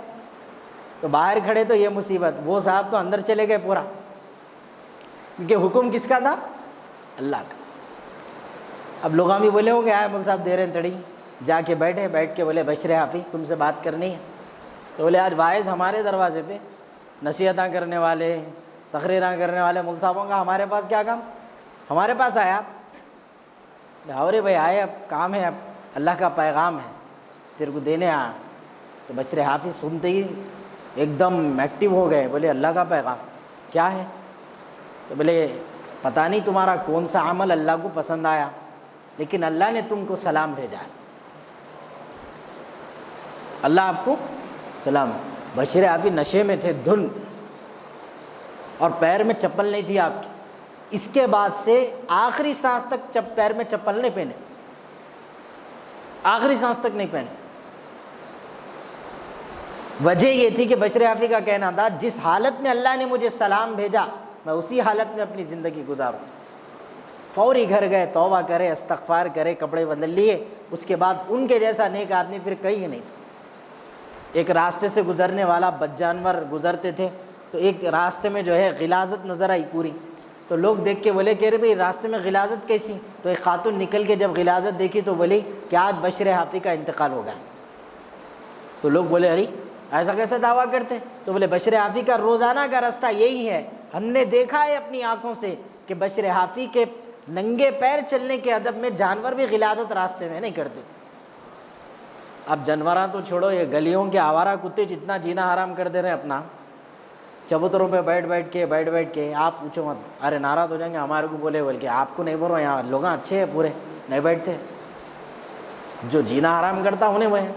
تو باہر کھڑے تو یہ مصیبت، وہ صاحب تو اندر چلے گئے پورا، کیونکہ حکم کس کا تھا؟ اللہ کا۔ اب لوگ بھی بولے ہو گے آئے مول صاحب دے رہے ہیں تڑی، جا کے بیٹھ کے بولے بشر حافی تم سے بات کرنی ہے۔ تو بولے آج واعظ ہمارے دروازے پہ، نصیحتاں کرنے والے تقریراں کرنے والے مول صاحبوں کا ہمارے پاس کیا کام؟ ہمارے پاس آیا آپ؟ ارے بھائی آئے، اب کام ہے، اب اللہ کا پیغام ہے تیرے کو دینے آیا۔ تو بشر حافی سنتے ہی ایک دم ایکٹیو ہو گئے، بولے اللہ کا پیغام کیا ہے؟ تو بولے پتہ نہیں تمہارا کون سا عمل اللہ کو پسند آیا، لیکن اللہ نے تم کو سلام بھیجا ہے، اللہ آپ کو سلام۔ بشر حافی نشے میں تھے دھن، اور پیر میں چپل نہیں تھی آپ کی، اس کے بعد سے آخری سانس تک پیر میں چپل نہیں پہنے، آخری سانس تک نہیں پہنے۔ وجہ یہ تھی کہ بشر حافی کا کہنا تھا جس حالت میں اللہ نے مجھے سلام بھیجا میں اسی حالت میں اپنی زندگی گزاروں۔ فوری گھر گئے، توبہ کرے، استغفار کرے، کپڑے بدل لیے، اس کے بعد ان کے جیسا نیک آدمی پھر کہیں نہیں تھا۔ ایک راستے سے گزرنے والا بد جانور گزرتے تھے، تو ایک راستے میں جو ہے غلاظت نظر آئی پوری، تو لوگ دیکھ کے بولے کہ رے بھائی راستے میں غلاظت کیسی؟ تو ایک خاتون نکل کے جب غلاظت دیکھی تو بولی کہ آج بشر حافی کا انتقال ہو گیا۔ تو لوگ بولے ارے ایسا کیسے دعویٰ کرتے؟ تو بولے بشر حافی کا روزانہ کا راستہ یہی ہے، ہم نے دیکھا ہے اپنی آنکھوں سے کہ بشر حافی کے ننگے پیر چلنے کے ادب میں جانور بھی غلاظت راستے میں نہیں کرتے تھے۔ اب جانوراں تو چھوڑو، یہ گلیوں کے آوارہ کتے جتنا جینا حرام کر دے رہے ہیں اپنا، چبوتروں پہ بیٹھ کے آپ پوچھو مت، ارے ناراض ہو جائیں گے ہمارے کو بولے بول کے، آپ کو نہیں بول رہا، یہاں لوگ اچھے ہیں پورے نہیں بیٹھتے، جو جینا حرام کرتا انہیں وہ ہے۔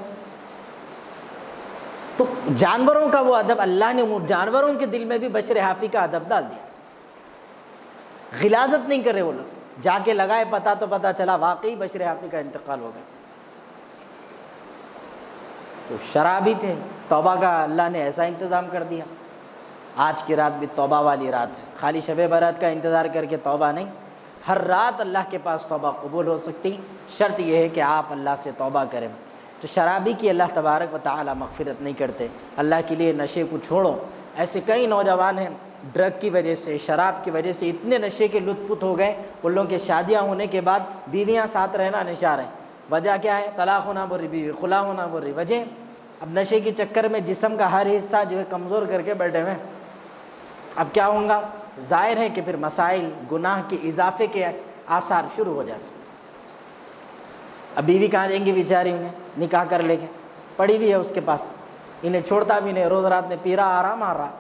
تو جانوروں کا وہ ادب اللہ نے جانوروں کے دل میں بھی بشر حافی کا ادب ڈال دیا، غلاظت نہیں کرے وہ لوگ، جا کے لگائے پتہ تو پتہ چلا واقعی بشر حافی کا انتقال ہو گیا۔ تو شرابی تھے، توبہ کا اللہ نے ایسا انتظام کر دیا۔ آج کی رات بھی توبہ والی رات ہے، خالی شب برات کا انتظار کر کے توبہ نہیں، ہر رات اللہ کے پاس توبہ قبول ہو سکتی، شرط یہ ہے کہ آپ اللہ سے توبہ کریں۔ تو شرابی کی اللہ تبارک و تعالی مغفرت نہیں کرتے۔ اللہ کے لیے نشے کو چھوڑو۔ ایسے کئی نوجوان ہیں ڈرگ کی وجہ سے، شراب کی وجہ سے اتنے نشے کے لطف پت ہو گئے، ان لوگوں کے شادیاں ہونے کے بعد بیویاں ساتھ رہنا نشار ہیں۔ وجہ کیا ہے؟ طلاق ہونا بری، بیوی خلا ہونا بری وجہ۔ اب نشے کے چکر میں جسم کا ہر حصہ جو ہے کمزور کر کے بیٹھے ہوئے، اب کیا ہوں گا؟ ظاہر ہے کہ پھر مسائل گناہ کے اضافے کے آثار شروع ہو جاتے۔ اب بیوی کہاں دیں گی بیچاری، انہیں نکاح کر لے کے پڑی بھی ہے اس کے پاس، انہیں چھوڑتا بھی نہیں، روز رات میں پی رہا، آرام آ رہا۔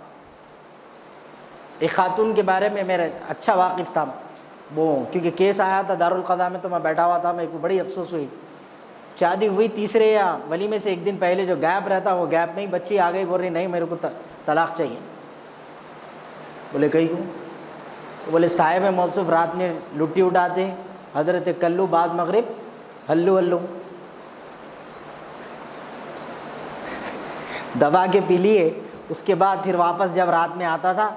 ایک خاتون کے بارے میں میرا اچھا واقف تھا وہ، کیونکہ کیس آیا تھا دارالقضا میں، تو میں بیٹھا ہوا تھا، میرے کو بڑی افسوس ہوئی۔ شادی ہوئی تیسرے یا ولیمے سے ایک دن پہلے جو گیپ رہتا وہ گیپ میں ہی بچی آ گئی، بول رہی نہیں میرے کو طلاق چاہیے۔ بولے کہیں کیوں؟ بولے صاحب موصوف رات میں لٹی اٹھاتے، حضرت کلو بعد مغرب ہلو ہلو دبا کے پی لیے، اس کے بعد پھر واپس جب رات میں آتا تھا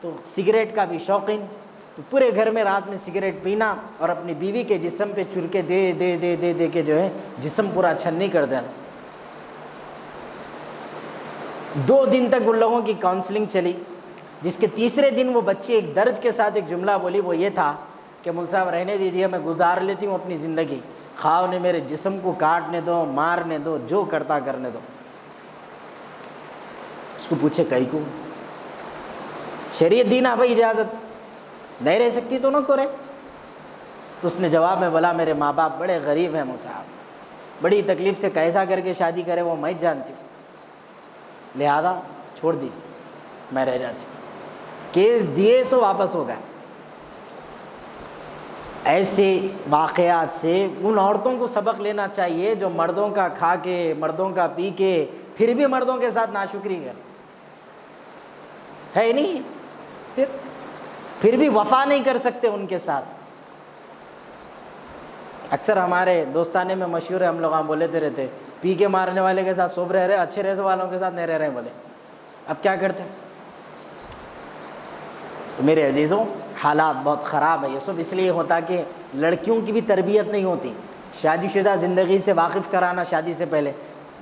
تو سگریٹ کا بھی شوقین، تو پورے گھر میں رات میں سگریٹ پینا اور اپنی بیوی کے جسم پہ چرکے دے دے دے دے دے کے جو ہے جسم پورا چھنی کر دینا۔ 2 دن تک ان لوگوں کی کاؤنسلنگ چلی، جس کے تیسرے دن وہ بچی ایک درد کے ساتھ ایک جملہ بولی، وہ یہ تھا کہ مول صاحب رہنے دیجیے، میں گزار لیتی ہوں اپنی زندگی، خواہ انہیں میرے جسم کو کاٹنے دو، مارنے دو، جو کرتا کرنے دو۔ اس کو پوچھے کئی کو شریعت دینا بھائی اجازت نہیں رہ سکتی تو نہ کرے؟ تو اس نے جواب میں بولا میرے ماں باپ بڑے غریب ہیں مول صاحب، بڑی تکلیف سے کیسا کر کے شادی کرے وہ میں جانتی ہوں، لہذا چھوڑ دیجیے میں رہ جاتی ہوں۔ کیس دیے سو واپس ہو گئے۔ ایسے واقعات سے ان عورتوں کو سبق لینا چاہیے جو مردوں کا کھا کے، مردوں کا پی کے، پھر بھی مردوں کے ساتھ ناشکری کر ہے نہیں، پھر بھی وفا نہیں کر سکتے ان کے ساتھ۔ اکثر ہمارے دوستانے میں مشہور ہے، ہم لوگ وہاں بولتے رہتے پی کے مارنے والے کے ساتھ سوب رہ رہے، اچھے رہنے والوں کے ساتھ نہیں رہ رہے بولے۔ اب کیا کرتے؟ تو میرے عزیزوں حالات بہت خراب ہے۔ یہ سب اس لیے ہوتا کہ لڑکیوں کی بھی تربیت نہیں ہوتی، شادی شدہ زندگی سے واقف کرانا شادی سے پہلے،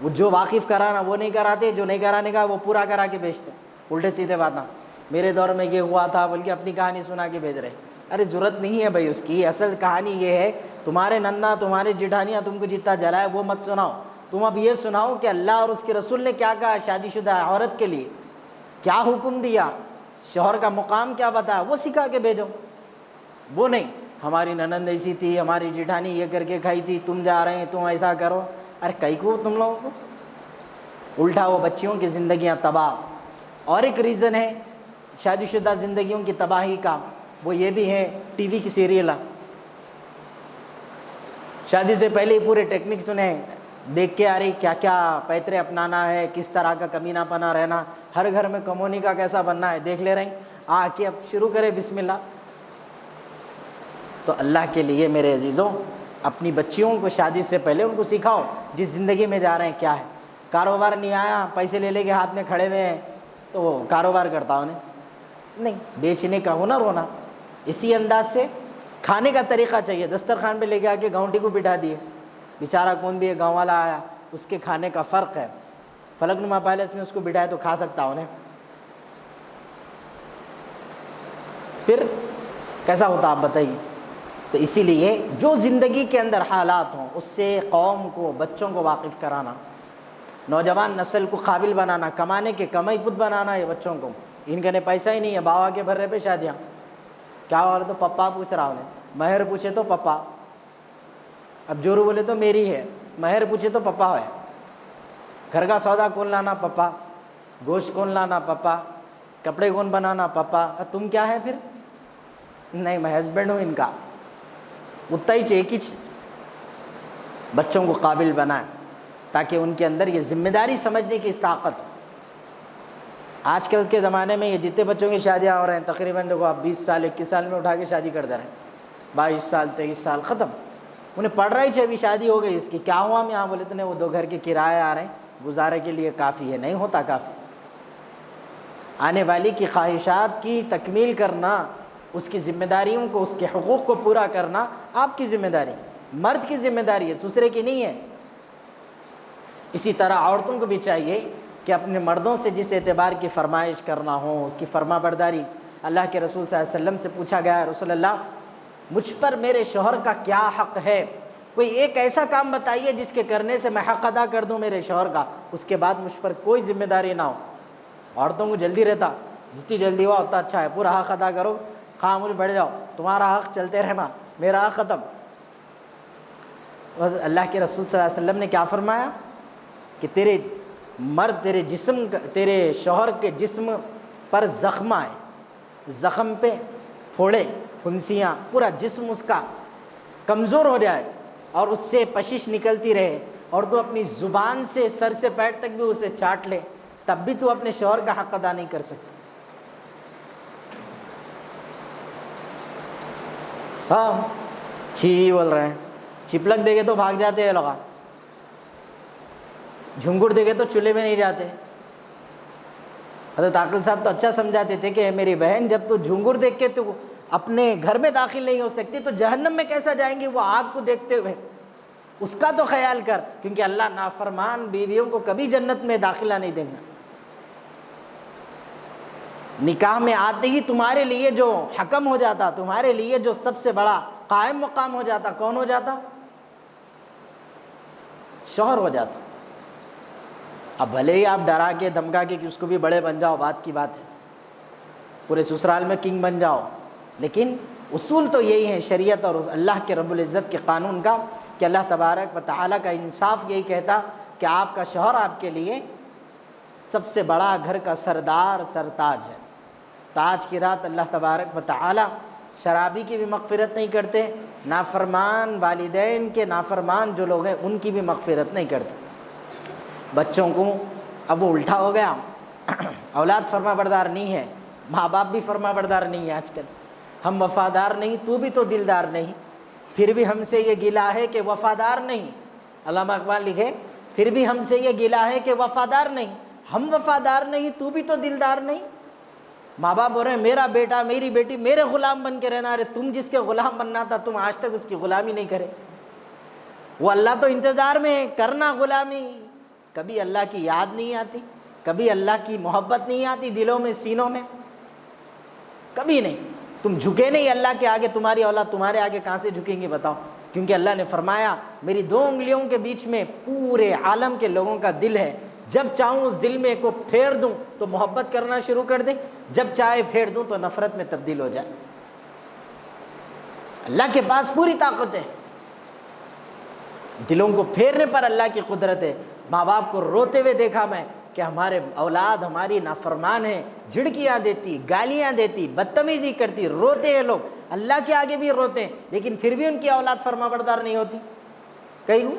وہ جو واقف کرانا وہ نہیں کراتے، جو نہیں کرانے کا وہ پورا کرا کے بھیجتے، الٹے سیدھے باتاں، میرے دور میں یہ ہوا تھا بلکہ اپنی کہانی سنا کے بھیج رہے۔ ارے ضرورت نہیں ہے بھائی اس کی، اصل کہانی یہ ہے تمہارے ننا تمہاری جٹھانیاں تم کو جتنا جلائے وہ مت سناؤ، تم اب یہ سناؤ کہ اللہ اور اس کے رسول نے کیا کہا شادی شدہ عورت کے لیے، کیا حکم دیا، شوہر کا مقام کیا بتایا، وہ سکھا کے بھیجو۔ وہ نہیں ہماری ننند ایسی تھی، ہماری جٹھانی یہ کر کے کھائی تھی، تم جا رہے ہیں تم ایسا کرو۔ ارے کئی کو تم لوگوں کو الٹا وہ بچیوں کی زندگیاں تباہ۔ اور ایک ریزن ہے شادی شدہ زندگیوں کی تباہی کا، وہ یہ بھی ہے ٹی وی کی سیریل۔ شادی سے پہلے ہی پورے ٹیکنک سنیں، دیکھ کے آ رہی کیا کیا پیترے اپنانا ہے، کس طرح کا کمینہ پنا رہنا، ہر گھر میں کمونی کا کیسا بننا ہے دیکھ لے رہے ہیں، آ کے اب شروع کرے بسم اللہ۔ تو اللہ کے لیے میرے عزیزوں اپنی بچیوں کو شادی سے پہلے ان کو سکھاؤ جس زندگی میں جا رہے ہیں کیا ہے۔ کاروبار نہیں آیا، پیسے لے لے کے ہاتھ میں کھڑے ہوئے ہیں تو وہ کاروبار کرتا انہیں نہیں، بیچنے کا ہنر ہونا۔ اسی انداز سے کھانے کا طریقہ چاہیے، دسترخوان پہ لے کے آ کے گاؤنٹی کو بٹھا دیے، بیچارہ کون بھی ہے گاؤں والا آیا، اس کے کھانے کا فرق ہے، فلک نما پیلس میں اس کو بٹھائے تو کھا سکتا انہیں، پھر کیسا ہوتا آپ بتائیے۔ تو اسی لیے جو زندگی کے اندر حالات ہوں اس سے قوم کو، بچوں کو واقف کرانا، نوجوان نسل کو قابل بنانا، کمانے کے کمائی خود بنانا ہے بچوں کو۔ ان کے پیسہ ہی نہیں ہے، باوا کے بھرے پہ شادیاں، کیا ہو رہا تو پپا پوچھ رہا انہیں، مہر پوچھے تو پپا، اب جورو بولے تو میری ہے، مہر پوچھے تو پپا ہے، گھر کا سودا کون لانا پپا، گوشت کون لانا پپا، کپڑے کون بنانا پپا، تم کیا ہے پھر؟ نہیں میں ہسبینڈ ہوں ان کا، اتنا ہی ایک ہی بچوں کو قابل بنائیں تاکہ ان کے اندر یہ ذمہ داری سمجھنے کی اس طاقت ہو۔ آج کل کے زمانے میں یہ جتنے بچوں کی شادیاں ہو رہے ہیں تقریباً دیکھو آپ 20 سال 21 سال میں اٹھا کے شادی کر دے رہے ہیں، 22 سال 23 سال ختم، انہیں پڑھ رہا ہی چاہیے ابھی شادی ہو گئی اس کی، کیا ہوا ہم یہاں بولے تو نہیں وہ 2 گھر کے کرائے آ رہے ہیں گزارے کے لیے کافی ہے، نہیں ہوتا کافی۔ آنے والی کی خواہشات کی تکمیل کرنا، اس کی ذمہ داریوں کو، اس کے حقوق کو پورا کرنا آپ کی ذمہ داری، مرد کی ذمہ داری ہے، دوسرے کی نہیں ہے۔ اسی طرح عورتوں کو بھی چاہیے کہ اپنے مردوں سے جس اعتبار کی فرمائش کرنا ہو اس کی فرما برداری۔ اللہ کے رسول صلی اللہ علیہ وسلم سے پوچھا گیا ہے رسول اللہ مجھ پر میرے شوہر کا کیا حق ہے، کوئی ایک ایسا کام بتائیے جس کے کرنے سے میں حق ادا کر دوں میرے شوہر کا، اس کے بعد مجھ پر کوئی ذمہ داری نہ ہو۔ عورتوں کو جلدی رہتا، جتنی جلدی ہوا اتنا اچھا ہے، پورا حق ادا کرو، خاموش بیٹھ جاؤ، تمہارا حق چلتے رہنا، میرا حق ختم۔ اللہ کے رسول صلی اللہ علیہ وسلم نے کیا فرمایا کہ تیرے مرد تیرے جسم تیرے شوہر کے جسم پر زخم آئے، زخم پہ پھوڑے پھنسیاں، پورا جسم اس کا کمزور ہو جائے اور اس سے پشش نکلتی رہے اور تو اپنی زبان سے سر سے پیر تک بھی اسے چاٹ لے، تب بھی تو اپنے شوہر کا حق ادا نہیں کر سکتا۔ ہاں چھی بول رہے ہیں، چپلک دے گے تو بھاگ جاتے ہیں لوگ، جھنگڑ دے گے تو چولہے میں نہیں جاتے، حضرت عاقل صاحب تو اچھا سمجھاتے تھے کہ میری بہن جب تو جھنگر دیکھ کے تو اپنے گھر میں داخل نہیں ہو سکتی تو جہنم میں کیسا جائیں گی وہ آگ کو دیکھتے ہوئے، اس کا تو خیال کر، کیونکہ اللہ نافرمان بیویوں کو کبھی جنت میں داخلہ نہیں دیں گا۔ نکاح میں آتے ہی تمہارے لیے جو حکم ہو جاتا، تمہارے لیے جو سب سے بڑا قائم مقام ہو جاتا، کون ہو جاتا؟ شوہر ہو جاتا۔ اب بھلے ہی آپ ڈرا کے دھمکا کے کہ اس کو بھی بڑے بن جاؤ، بات کی بات ہے، پورے سسرال میں کنگ بن جاؤ، لیکن اصول تو یہی ہے شریعت اور اللہ کے رب العزت کے قانون کا، کہ اللہ تبارک و تعالیٰ کا انصاف یہی کہتا کہ آپ کا شوہر آپ کے لیے سب سے بڑا گھر کا سردار سرتاج ہے۔ تاج کی رات اللہ تبارک و تعالیٰ شرابی کی بھی مغفرت نہیں کرتے، نافرمان والدین کے نافرمان جو لوگ ہیں ان کی بھی مغفرت نہیں کرتے۔ بچوں کو اب وہ الٹا ہو گیا، اولاد فرما بردار نہیں ہے، ماں باپ بھی فرما بردار نہیں ہے آج کل، ہم وفادار نہیں تو بھی تو دلدار نہیں، پھر بھی ہم سے یہ گلہ ہے کہ وفادار نہیں۔ علامہ اقبال لکھے پھر بھی ہم سے یہ گلہ ہے کہ وفادار نہیں، ہم وفادار نہیں تو بھی تو دلدار نہیں۔ ماں باپ بول رہے ہیں میرا بیٹا میری بیٹی میرے غلام بن کے رہنا، ارے تم جس کے غلام بننا تھا تم آج تک اس کی غلامی نہیں کرے، وہ اللہ تو انتظار میں ہے کرنا غلامی۔ کبھی اللہ کی یاد نہیں آتی، کبھی اللہ کی محبت نہیں آتی دلوں میں سینوں میں، کبھی نہیں۔ تم جھکے نہیں اللہ کے آگے، تمہاری اولاد تمہارے آگے کہاں سے جھکیں گی بتاؤ؟ کیونکہ اللہ نے فرمایا میری 2 انگلیوں کے بیچ میں پورے عالم کے لوگوں کا دل ہے، جب چاہوں اس دل میں کو پھیر دوں تو محبت کرنا شروع کر دیں، جب چاہے پھیر دوں تو نفرت میں تبدیل ہو جائے۔ اللہ کے پاس پوری طاقت ہے، دلوں کو پھیرنے پر اللہ کی قدرت ہے۔ ماں باپ کو روتے ہوئے دیکھا میں کہ ہمارے اولاد ہماری نافرمان ہے، جھڑکیاں دیتی، گالیاں دیتی، بدتمیزی کرتی، روتے ہیں لوگ، اللہ کے آگے بھی روتے ہیں، لیکن پھر بھی ان کی اولاد فرما بردار نہیں ہوتی۔ کیوں؟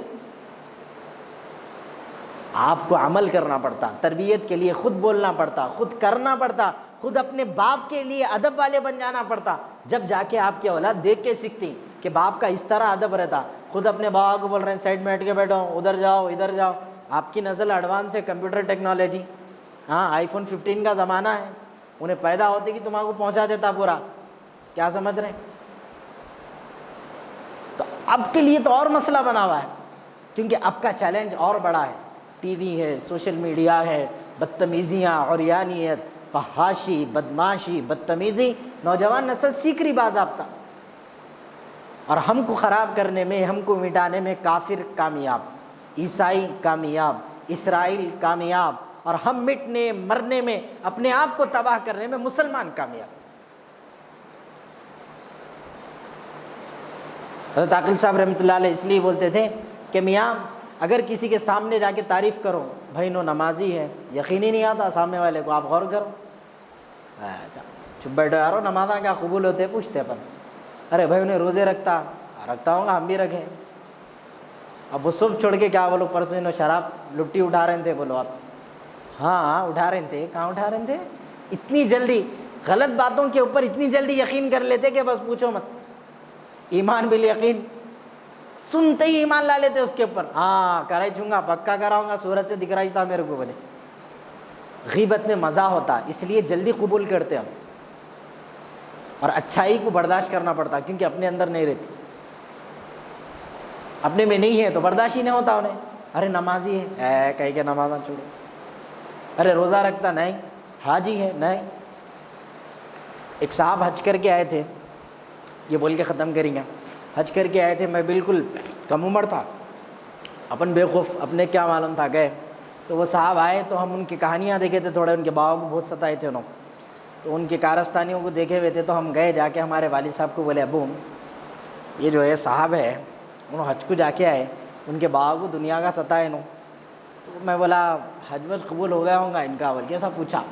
آپ کو عمل کرنا پڑتا، تربیت کے لیے خود بولنا پڑتا، خود کرنا پڑتا، خود اپنے باپ کے لیے ادب والے بن جانا پڑتا، جب جا کے آپ کی اولاد دیکھ کے سیکھتی کہ باپ کا اس طرح ادب رہتا۔ خود اپنے بابا کو بول رہے ہیں سائڈ میں ہٹ کے بیٹھو، ادھر جاؤ ادھر جاؤ۔ آپ کی نسل ایڈوانس ہے، کمپیوٹر ٹیکنالوجی، ہاں آئی فون 15 کا زمانہ ہے، انہیں پیدا ہوتے کہ تمہارے کو پہنچا دیتا پورا، کیا سمجھ رہے ہیں؟ تو اب کے لیے تو اور مسئلہ بنا ہوا ہے، کیونکہ اب کا چیلنج اور بڑا ہے، ٹی وی ہے، سوشل میڈیا ہے، بدتمیزیاں، عریانیت، فحاشی، بدماشی، بدتمیزی، نوجوان نسل سیکھ رہی باضابطہ، اور ہم کو خراب کرنے میں، ہم کو مٹانے میں کافر کامیاب، عیسائی کامیاب، اسرائیل کامیاب، اور ہم مٹنے مرنے میں، اپنے آپ کو تباہ کرنے میں مسلمان کامیاب۔ حضرت عاقل صاحب رحمۃ اللہ علیہ اس لیے بولتے تھے کہ میاں اگر کسی کے سامنے جا کے تعریف کرو، بھائی نو نمازی ہے، یقین ہی نہیں آتا سامنے والے کو، آپ غور کرو، چپ بیٹھو یارو، نمازاں کیا قبول ہوتے پوچھتے اپن، ارے بھائی انہیں روزے رکھتا ہوں گا، ہم بھی رکھیں۔ اب وہ صبح چھوڑ کے کیا بولو، پرسوں انہوں شراب لٹی اٹھا رہے تھے، بولو آپ ہاں اٹھا رہے تھے، کہاں اٹھا رہے تھے؟ اتنی جلدی غلط باتوں کے اوپر اتنی جلدی یقین کر لیتے کہ بس پوچھو مت، ایمان بالیقین، سنتے ہی ایمان لا لیتے اس کے اوپر، ہاں کرائی چھوں گا، پکا کراؤں گا، صورت سے دکھ رہا تھا میرے کو، بولے غیبت میں مزہ ہوتا، اس لیے جلدی قبول کرتے ہم، اور اچھائی کو برداشت کرنا پڑتا، کیونکہ اپنے اندر نہیں رہتی، اپنے میں نہیں ہے تو برداشت ہی نہیں ہوتا انہیں۔ ارے نمازی ہے کہیں کہ نمازاں چھوڑو، ارے روزہ رکھتا نہیں، حاجی ہے نہیں۔ ایک صاحب حج کر کے آئے تھے، یہ بول کے ختم کریں گے، حج کر کے آئے تھے، میں بالکل کم عمر تھا، اپن بیوقوف، اپنے کیا معلوم تھا، گئے تو وہ صاحب آئے تو ہم ان کی کہانیاں دیکھے تھے، تھوڑے ان کے بابا کو بہت ستائے تھے انہوں، تو ان کی کارستانیوں کو دیکھے ہوئے تھے، تو ہم گئے جا کے ہمارے والد صاحب کو بولے ابو یہ جو ہے صاحب ہے انہوں حج کو جا کے آئے، ان کے بابا کو دنیا کا ستائے انہوں، تو میں بولا حج وج قبول ہو گیا ہوں گا ان کا، بول کے ایسا پوچھا۔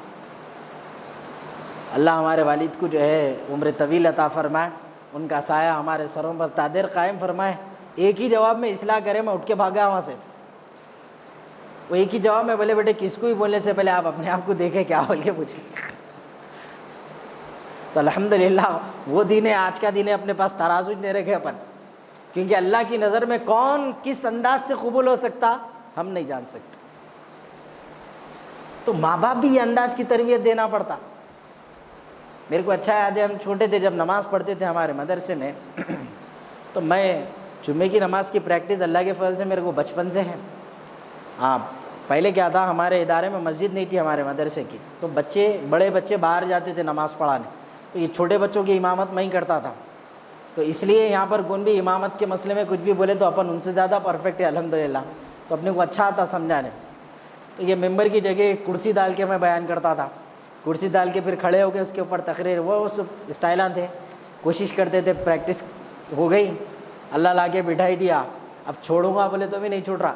اللہ ہمارے والد کو جو ہے عمر طویل عطا فرمائے، ان کا سایہ ہمارے سروں پر تادر قائم فرمائے۔ ایک ہی جواب میں اصلاح کرے، میں اٹھ کے بھاگا وہاں سے، وہ ایک ہی جواب میں بولے بیٹے کس کو بھی بولنے سے پہلے آپ اپنے آپ کو دیکھیں کیا بول کے پوچھیں۔ تو الحمدللہ وہ دین ہے، آج کا دین ہے، اپنے پاس ترازو نہیں رکھے اپن، کیونکہ اللہ کی نظر میں کون کس انداز سے قبول ہو سکتا ہم نہیں جان سکتے۔ تو ماں باپ بھی یہ انداز کی تربیت دینا پڑتا. میرے کو اچھا یاد ہے، ہم چھوٹے تھے جب نماز پڑھتے تھے ہمارے مدرسے میں تو میں جمعے کی نماز کی پریکٹس اللہ کے فضل سے میرے کو بچپن سے ہے. ہاں پہلے کیا تھا، ہمارے ادارے میں مسجد نہیں تھی ہمارے مدرسے کی، تو بڑے بچے باہر جاتے تھے نماز پڑھانے، تو یہ چھوٹے بچوں کی امامت میں ہی کرتا تھا. تو اس لیے یہاں پر کون بھی امامت کے مسئلے میں کچھ بھی بولے تو اپن ان سے زیادہ پرفیکٹ ہے الحمدللہ، تو اپنے کو اچھا آتا سمجھانے. تو یہ ممبر کی جگہ ایک کرسی ڈال کے میں بیان کرتا تھا، کرسی ڈال کے پھر کھڑے ہو کے اس کے اوپر تقریر، وہ سب اسٹائلاں تھے. کوشش کرتے تھے، پریکٹس ہو گئی، اللہ لا کے بٹھائی دیا. اب چھوڑوں گا بولے تو بھی نہیں چھوڑ رہا.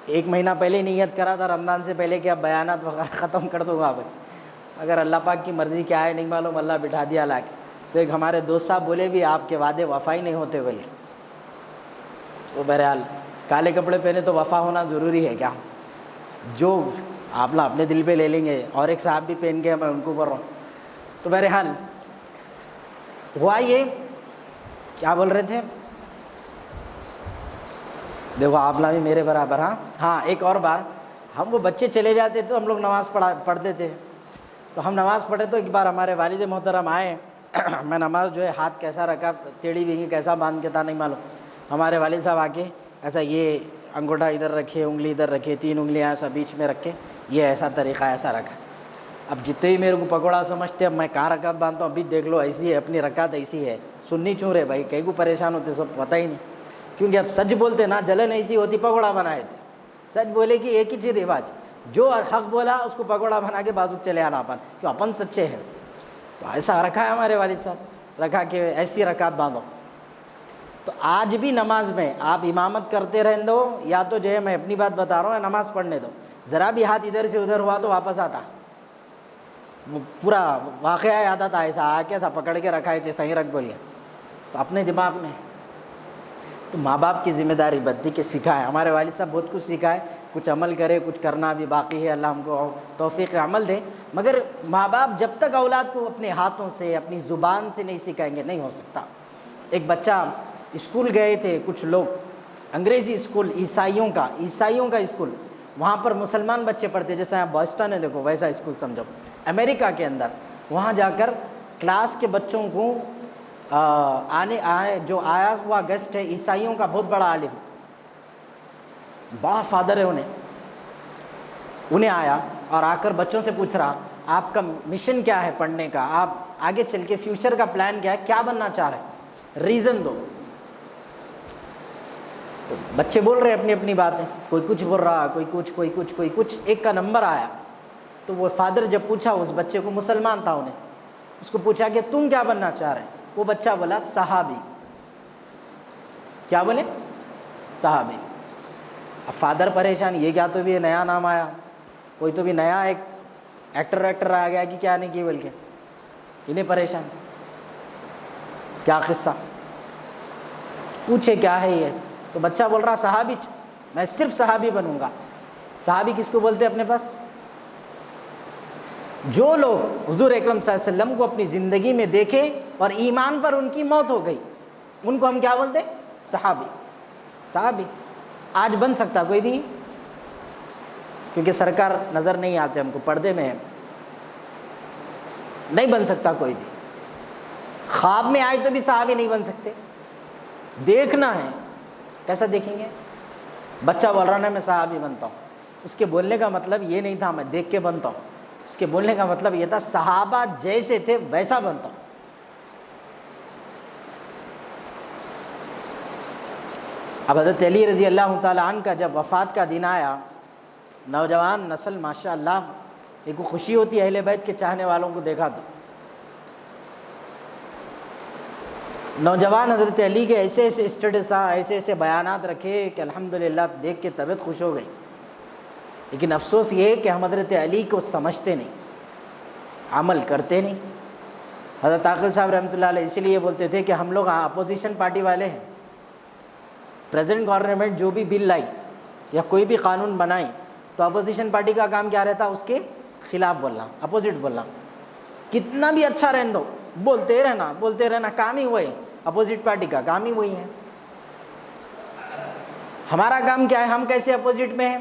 1 مہینہ پہلے نیت کرا تھا رمضان سے پہلے کہ اب بیانات وغیرہ ختم کر دوں گا، اگر اللہ پاک کی مرضی کیا ہے نہیں معلوم، اللہ بٹھا دیا لا کے. تو ایک ہمارے دوست صاحب بولے بھی آپ کے وعدے وفا ہی نہیں ہوتے بولے. تو بہرحال کالے کپڑے پہنے تو وفا ہونا ضروری ہے کیا؟ جو آپ نا اپنے دل پہ لے لیں گے. اور ایک صاحب بھی پہن کے میں ان کو بول رہا ہوں. تو بہرحال ہوا یہ، کیا بول رہے تھے، دیکھو آپ نا بھی میرے برابر. ہاں ایک اور بار ہم وہ بچے چلے جاتے تو ہم لوگ نماز پڑھتے تھے. تو ہم نماز پڑھے تو ایک بار ہمارے والد محترم آئے. میں نماز جو ہے ہاتھ کیسا رکھا، ٹیڑھی بینگی کیسا باندھ کے تھا نہیں معلوم. ہمارے والد صاحب آ کے ایسا یہ انگوٹھا ادھر رکھے، انگلی ادھر رکھے، 3 انگلیاں ایسا بیچ میں رکھے، یہ ایسا طریقہ ایسا رکھا. اب جتنے ہی میرے کو پکوڑا سمجھتے، اب میں کہاں رکعت باندھتا ہوں، ابھی دیکھ لو ایسی ہے اپنی رکعت ایسی ہے. سننی چوں رہے بھائی، کئی کو پریشان ہوتے سب پتہ ہی نہیں. کیونکہ اب سچ بولتے نا، جلن ایسی ہوتی پکوڑا بنائے تھے. سچ بولے کہ ایک ہی چیز رواج، جو حق بولا اس کو پکوڑا بنا کے بازو چلے آنا اپن، کیوں اپن سچے ہیں. تو ایسا رکھا ہے ہمارے والد صاحب، رکھا کہ ایسی رکعت باندھو. تو آج بھی نماز میں آپ امامت کرتے رہنے دو، یا تو جو ہے میں اپنی بات بتا رہا ہوں، نماز پڑھنے دو. ذرا بھی ہاتھ ادھر سے ادھر ہوا تو واپس آتا. وہ پورا واقعہ یاد آتا، ایسا آ کے تھا پکڑ کے رکھا ہے صحیح رکھ بولیا. تو اپنے دماغ میں تو ماں باپ کی ذمہ داری بنتی کہ سکھائے. ہمارے والد صاحب بہت کچھ سکھائے، کچھ عمل کرے، کچھ کرنا بھی باقی ہے، اللہ ہم کو توفیق عمل دے. مگر ماں باپ جب تک اولاد کو اپنے ہاتھوں سے اپنی زبان سے نہیں سکھائیں گے نہیں ہو سکتا. ایک بچہ اسکول گئے تھے کچھ لوگ، انگریزی اسکول، عیسائیوں کا اسکول، وہاں پر مسلمان بچے پڑھتے، جیسے یہاں بوسٹن ہے دیکھو ویسا اسکول سمجھو امریکہ کے اندر. وہاں جا کر کلاس کے بچوں کو جو آیا ہوا گیسٹ ہے عیسائیوں کا بہت بڑا عالم، بڑا فادر ہے انہیں آیا اور آ کر بچوں سے پوچھ رہا آپ کا مشن کیا ہے پڑھنے کا، آپ آگے چل کے فیوچر کا پلان کیا ہے، کیا بننا چاہ رہے ہیں، ریزن دو. تو بچے بول رہے ہیں اپنی اپنی باتیں، کوئی کچھ بول رہا، کوئی کچھ. ایک کا نمبر آیا تو وہ فادر جب پوچھا اس بچے کو، مسلمان تھا، انہیں اس کو پوچھا کہ تم کیا بننا چاہ رہے ہیں. وہ بچہ بولا صحابی. کیا بولے؟ صحابی. اب فادر پریشان، یہ کیا تو بھی نیا نام آیا، کوئی تو بھی نیا ایک ایکٹر آ گیا کہ کیا نہیں کی، بول کے انہیں پریشان. کیا قصہ پوچھے کیا ہے یہ، تو بچہ بول رہا صحابی، میں صرف صحابی بنوں گا. صحابی کس کو بولتے اپنے پاس؟ جو لوگ حضور اکرم صلی اللہ علیہ وسلم کو اپنی زندگی میں دیکھے اور ایمان پر ان کی موت ہو گئی، ان کو ہم کیا بولتے؟ صحابی. آج بن سکتا کوئی بھی؟ کیونکہ سرکار نظر نہیں آتے ہم کو، پردے میں ہے، نہیں بن سکتا کوئی بھی. خواب میں آئے تو بھی صحابی نہیں بن سکتے. دیکھنا ہے، کیسا دیکھیں گے؟ بچہ بول رہا نا میں صحابی بنتا ہوں، اس کے بولنے کا مطلب یہ نہیں تھا میں دیکھ کے بنتا ہوں، اس کے بولنے کا مطلب یہ تھا صحابہ جیسے تھے ویسا بنتا ہوں. اب حضرت علی رضی اللہ تعالیٰ عنہ کا جب وفات کا دن آیا، نوجوان نسل ماشاءاللہ، ایک خوشی ہوتی ہے اہل بیت کے چاہنے والوں کو دیکھا تو. نوجوان حضرت علی کے ایسے ایسے اسٹیٹس، ایسے ایسے بیانات رکھے کہ الحمدللہ دیکھ کے طبیعت خوش ہو گئی. لیکن افسوس یہ کہ ہم حضرت علی کو سمجھتے نہیں، عمل کرتے نہیں. حضرت عاقل صاحب رحمۃ اللہ علیہ اسی لیے بولتے تھے کہ ہم لوگ اپوزیشن پارٹی والے ہیں. پریزنٹ گورنمنٹ جو بھی بل لائی یا کوئی بھی قانون بنائی تو اپوزیشن پارٹی کا کام کیا رہتا؟ اس کے خلاف بولنا، اپوزٹ بولنا. کتنا بھی اچھا رہنے دو، بولتے رہنا، کام ہی وہی، اپوزٹ پارٹی کا کام ہی وہی ہے. ہمارا کام کیا ہے؟ ہم کیسے اپوزٹ میں ہیں؟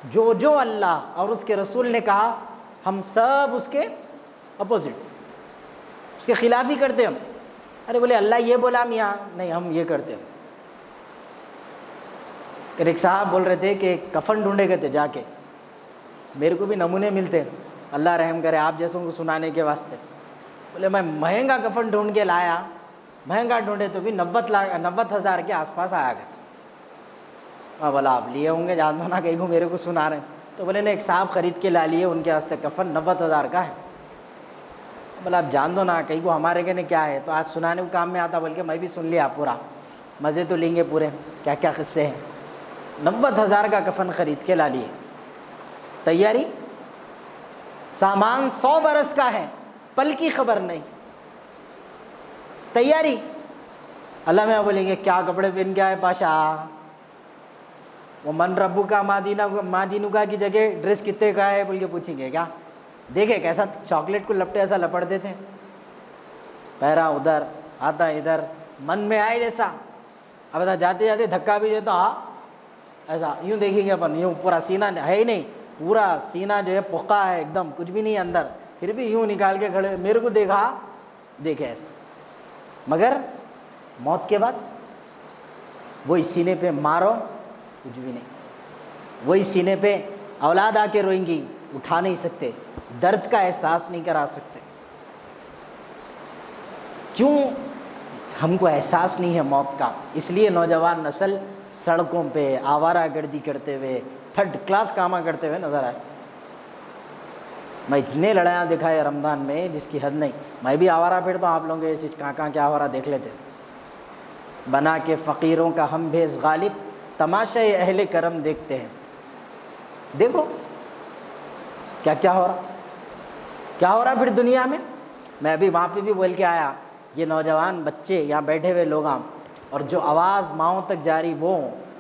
جو اللہ اور اس کے رسول نے کہا ہم سب اس کے اپوزٹ، اس کے خلاف ہی کرتے ہم. ارے بولے اللہ یہ بولا میاں، نہیں ہم یہ کرتے ہیں. پھر ایک صاحب بول رہے تھے کہ کفن ڈھونڈے گئے تھے جا کے، میرے کو بھی نمونے ملتے، اللہ رحم کرے آپ جیسوں کو سنانے کے واسطے. بولے میں مہنگا کفن ڈھونڈ کے لایا، مہنگا ڈھونڈے تو بھی 90,000 کے آس پاس آیا گیا تھا. میں بولا آپ لیے ہوں گے، جان دو نا کہیں کو میرے کو سنا رہے ہیں. تو بولے نہیں ایک صاحب خرید کے لا لیے، ان کے واسطے کفن 90,000 کا ہے. بولا آپ جان دو نا کہیں کو ہمارے کے کیا ہے، تو آج سنانے کو کام میں آتا، بول کے میں بھی سن لیا پورا، مزے تو لیں گے پورے، کیا کیا قصے ہیں. 90,000 کا کفن خرید کے لا لیے، تیاری سامان 100 برس کا ہے، پل کی خبر نہیں، تیاری. اللہ میں بولیں گے کیا کپڑے پہن کے آئے پاشا، وہ من ربو کا ماں دینو کا کی جگہ ڈریس کتنے کا ہے بول کے پوچھیں گے کیا. دیکھے کیسا چاکلیٹ کو لپٹے ایسا لپڑتے تھے، پیرا ادھر آتا ادھر، من میں آئے جیسا. اب جاتے جاتے دھکا بھی دیتا، ہاں ایسا یوں دیکھیں گے اپن، یوں پورا سینہ ہے ہی نہیں، پورا سینہ جو ہے پکا ہے ایک دم، کچھ بھی نہیں اندر، پھر بھی یوں نکال کے کھڑے، میرے کو دیکھا دیکھے ایسا. مگر موت کے بعد وہی سینے پہ مارو کچھ بھی نہیں، وہی سینے پہ اولاد آ کے روئیں گی، اٹھا نہیں سکتے، درد کا احساس نہیں کرا سکتے. کیوں؟ ہم کو احساس نہیں ہے موت کا. اس لیے نوجوان نسل سڑکوں پہ آوارہ گردی کرتے ہوئے، 3rd کلاس کاما کرتے ہوئے نظر آئے. میں اتنے لڑائیاں دکھائے رمضان میں جس کی حد نہیں. میں بھی آوارہ پھرتا ہوں، آپ لوگوں کے کہاں کیا آوارہ دیکھ لیتے. بنا کے فقیروں کا ہم بھیس غالب، تماشائے اہل کرم دیکھتے ہیں. دیکھو کیا کیا ہو رہا، کیا ہو رہا پھر دنیا میں. میں ابھی وہاں پہ بھی بول کے آیا، یہ نوجوان بچے یہاں بیٹھے ہوئے لوگ اور جو آواز ماؤں تک جاری وہ،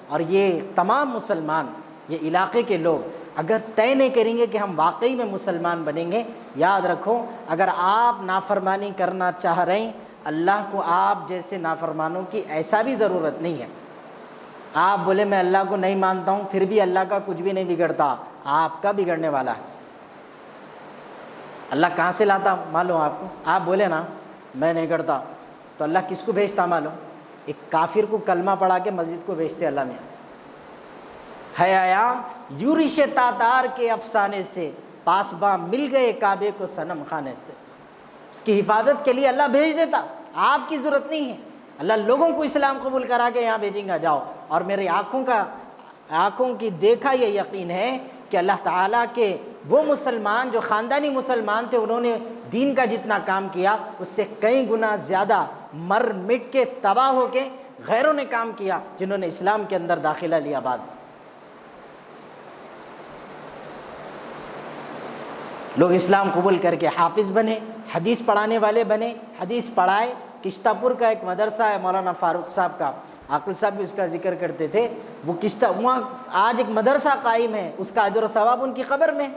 اور یہ تمام مسلمان، یہ علاقے کے لوگ اگر طے نہیں کریں گے کہ ہم واقعی میں مسلمان بنیں گے، یاد رکھو اگر آپ نافرمانی کرنا چاہ رہے ہیں، اللہ کو آپ جیسے نافرمانوں کی ایسا بھی ضرورت نہیں ہے. آپ بولے میں اللہ کو نہیں مانتا ہوں، پھر بھی اللہ کا کچھ بھی نہیں بگڑتا، آپ کا بگڑنے والا ہے. اللہ کہاں سے لاتا معلوم آپ کو؟ آپ بولے نا میں نہیں کرتا، تو اللہ کس کو بھیجتا معلوم؟ ایک کافر کو کلمہ پڑھا کے مسجد کو بھیجتے اللہ میاں. ہے آیا یورش تاتار کے افسانے سے، پاسباں مل گئے کعبے کو صنم خانے سے. اس کی حفاظت کے لیے اللہ بھیج دیتا، آپ کی ضرورت نہیں ہے. اللہ لوگوں کو اسلام قبول کرا کے یہاں بھیجیں گا جاؤ. اور میری آنکھوں کی دیکھا یہ یقین ہے کہ اللہ تعالیٰ کے وہ مسلمان جو خاندانی مسلمان تھے، انہوں نے دین کا جتنا کام کیا اس سے کئی گنا زیادہ مر مٹ کے تباہ ہو کے غیروں نے کام کیا جنہوں نے اسلام کے اندر داخلہ لیا. بعد لوگ اسلام قبول کر کے حافظ بنے، حدیث پڑھانے والے بنے، حدیث پڑھائے. کشتہ پور کا ایک مدرسہ ہے مولانا فاروق صاحب کا، عاقل صاحب بھی اس کا ذکر کرتے تھے. وہ وہاں آج ایک مدرسہ قائم ہے، اس کا اجر و ثواب ان کی قبر میں.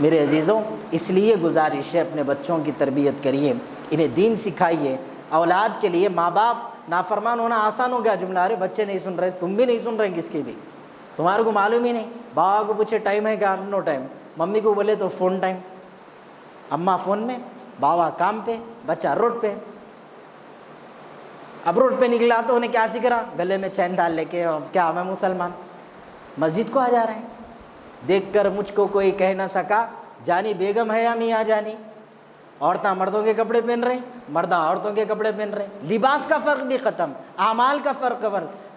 میرے عزیزوں، اس لیے گزارش ہے اپنے بچوں کی تربیت کریے، انہیں دین سکھائیے. اولاد کے لیے ماں باپ نافرمان ہونا آسان ہو گیا جملہ، ارے بچے نہیں سن رہے، تم بھی نہیں سن رہے کس کی بھی، تمہارے کو معلوم ہی نہیں. بابا کو پوچھے ٹائم ہے کیا؟ نو ٹائم. ممی کو بولے تو فون ٹائم، اماں فون میں، بابا کام پہ، بچہ روڈ پہ. اب روڈ پہ نکلا تو انہیں کیا سکھ رہا؟ گلے میں چین ڈال لے کے کیا میں مسلمان. مسجد کو آ جا رہے ہیں، دیکھ کر مجھ کو کوئی کہہ نہ سکا جانی بیگم ہے یا میاں جانی. عورتیں مردوں کے کپڑے پہن رہے ہیں، مرداں عورتوں کے کپڑے پہن رہے ہیں. لباس کا فرق بھی ختم، اعمال کا فرق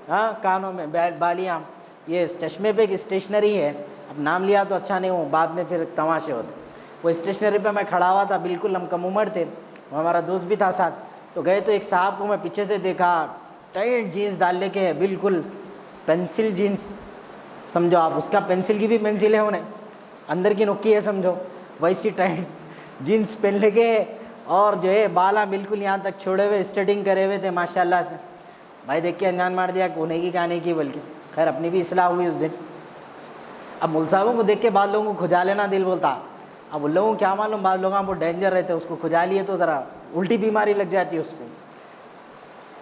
ہاں، کانوں میں بالیاں. یہ چشمے پہ ایک اسٹیشنری ہے، اب نام لیا تو اچھا نہیں ہو، بعد میں پھر تماشے ہوتے. وہ اسٹیشنری پہ میں کھڑا ہوا تھا، بالکل ہم کم عمر تھے، ہمارا دوست بھی تھا ساتھ. تو گئے تو ایک صاحب کو میں پیچھے سے دیکھا، ٹائٹ جینس ڈال لے کے، بالکل پینسل جینس سمجھو آپ، اس کا پینسل کی بھی پینسل ہے انہیں، اندر کی نوکی ہے سمجھو، ویسی ٹائٹ جینس پہن لے کے، اور جو ہے بالا بالکل یہاں تک چھوڑے ہوئے، اسٹریٹنگ کرے ہوئے تھے ماشاءاللہ سے. بھائی دیکھ کے انجان مار دیا، کونے کی کہانی کی، بلکہ خیر اپنی بھی اصلاح ہوئی اس دن. اب مول صاحبوں کو دیکھ کے بعض لوگوں کو کھجا لینا دل بولتا. اب ان لوگوں کو کیا معلوم، بعض لوگوں کو ڈینجر رہتے، اس کو کھجا لیے تو ذرا الٹی بیماری لگ جاتی ہے اس کو.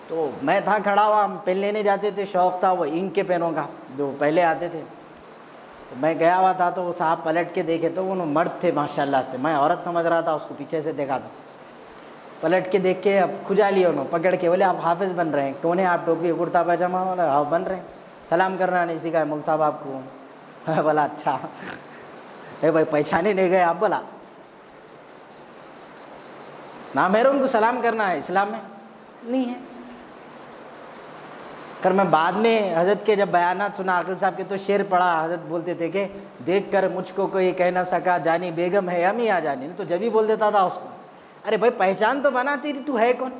تو میں تھا کھڑا ہوا, ہم پین لینے جاتے تھے, شوق تھا وہ انک کے پینوں کا جو پہلے آتے تھے. تو میں گیا ہوا تھا تو وہ صاحب پلٹ کے دیکھے تو وہ مرد تھے ماشاءاللہ سے, میں عورت سمجھ رہا تھا, اس کو پیچھے سے دیکھا تو پلٹ کے دیکھ کے اب کھجا لیے انہوں پکڑ کے, بولے آپ حافظ بن رہے ہیں, کون ہے آپ, ٹوپی کرتا پاجامہ والا, ہاں بن رہے ہیں, سلام کرنا نہیں سیکھا ہے مول صاحب آپ کو. بولا اچھا اے بھائی پہچانے نہیں گئے آپ, بولا نامحرم کو سلام کرنا ہے اسلام میں نہیں ہے. کر میں بعد میں حضرت کے جب بیانات سنا عاقل صاحب کے تو شعر پڑھا, حضرت بولتے تھے کہ دیکھ کر مجھ کو کوئی کہہ نہ سکا جانی بیگم ہے یا میاں جانی, تو جب ہی بول دیتا تھا اس کو, ارے بھائی پہچان تو بناتی تھی, تو ہے کون.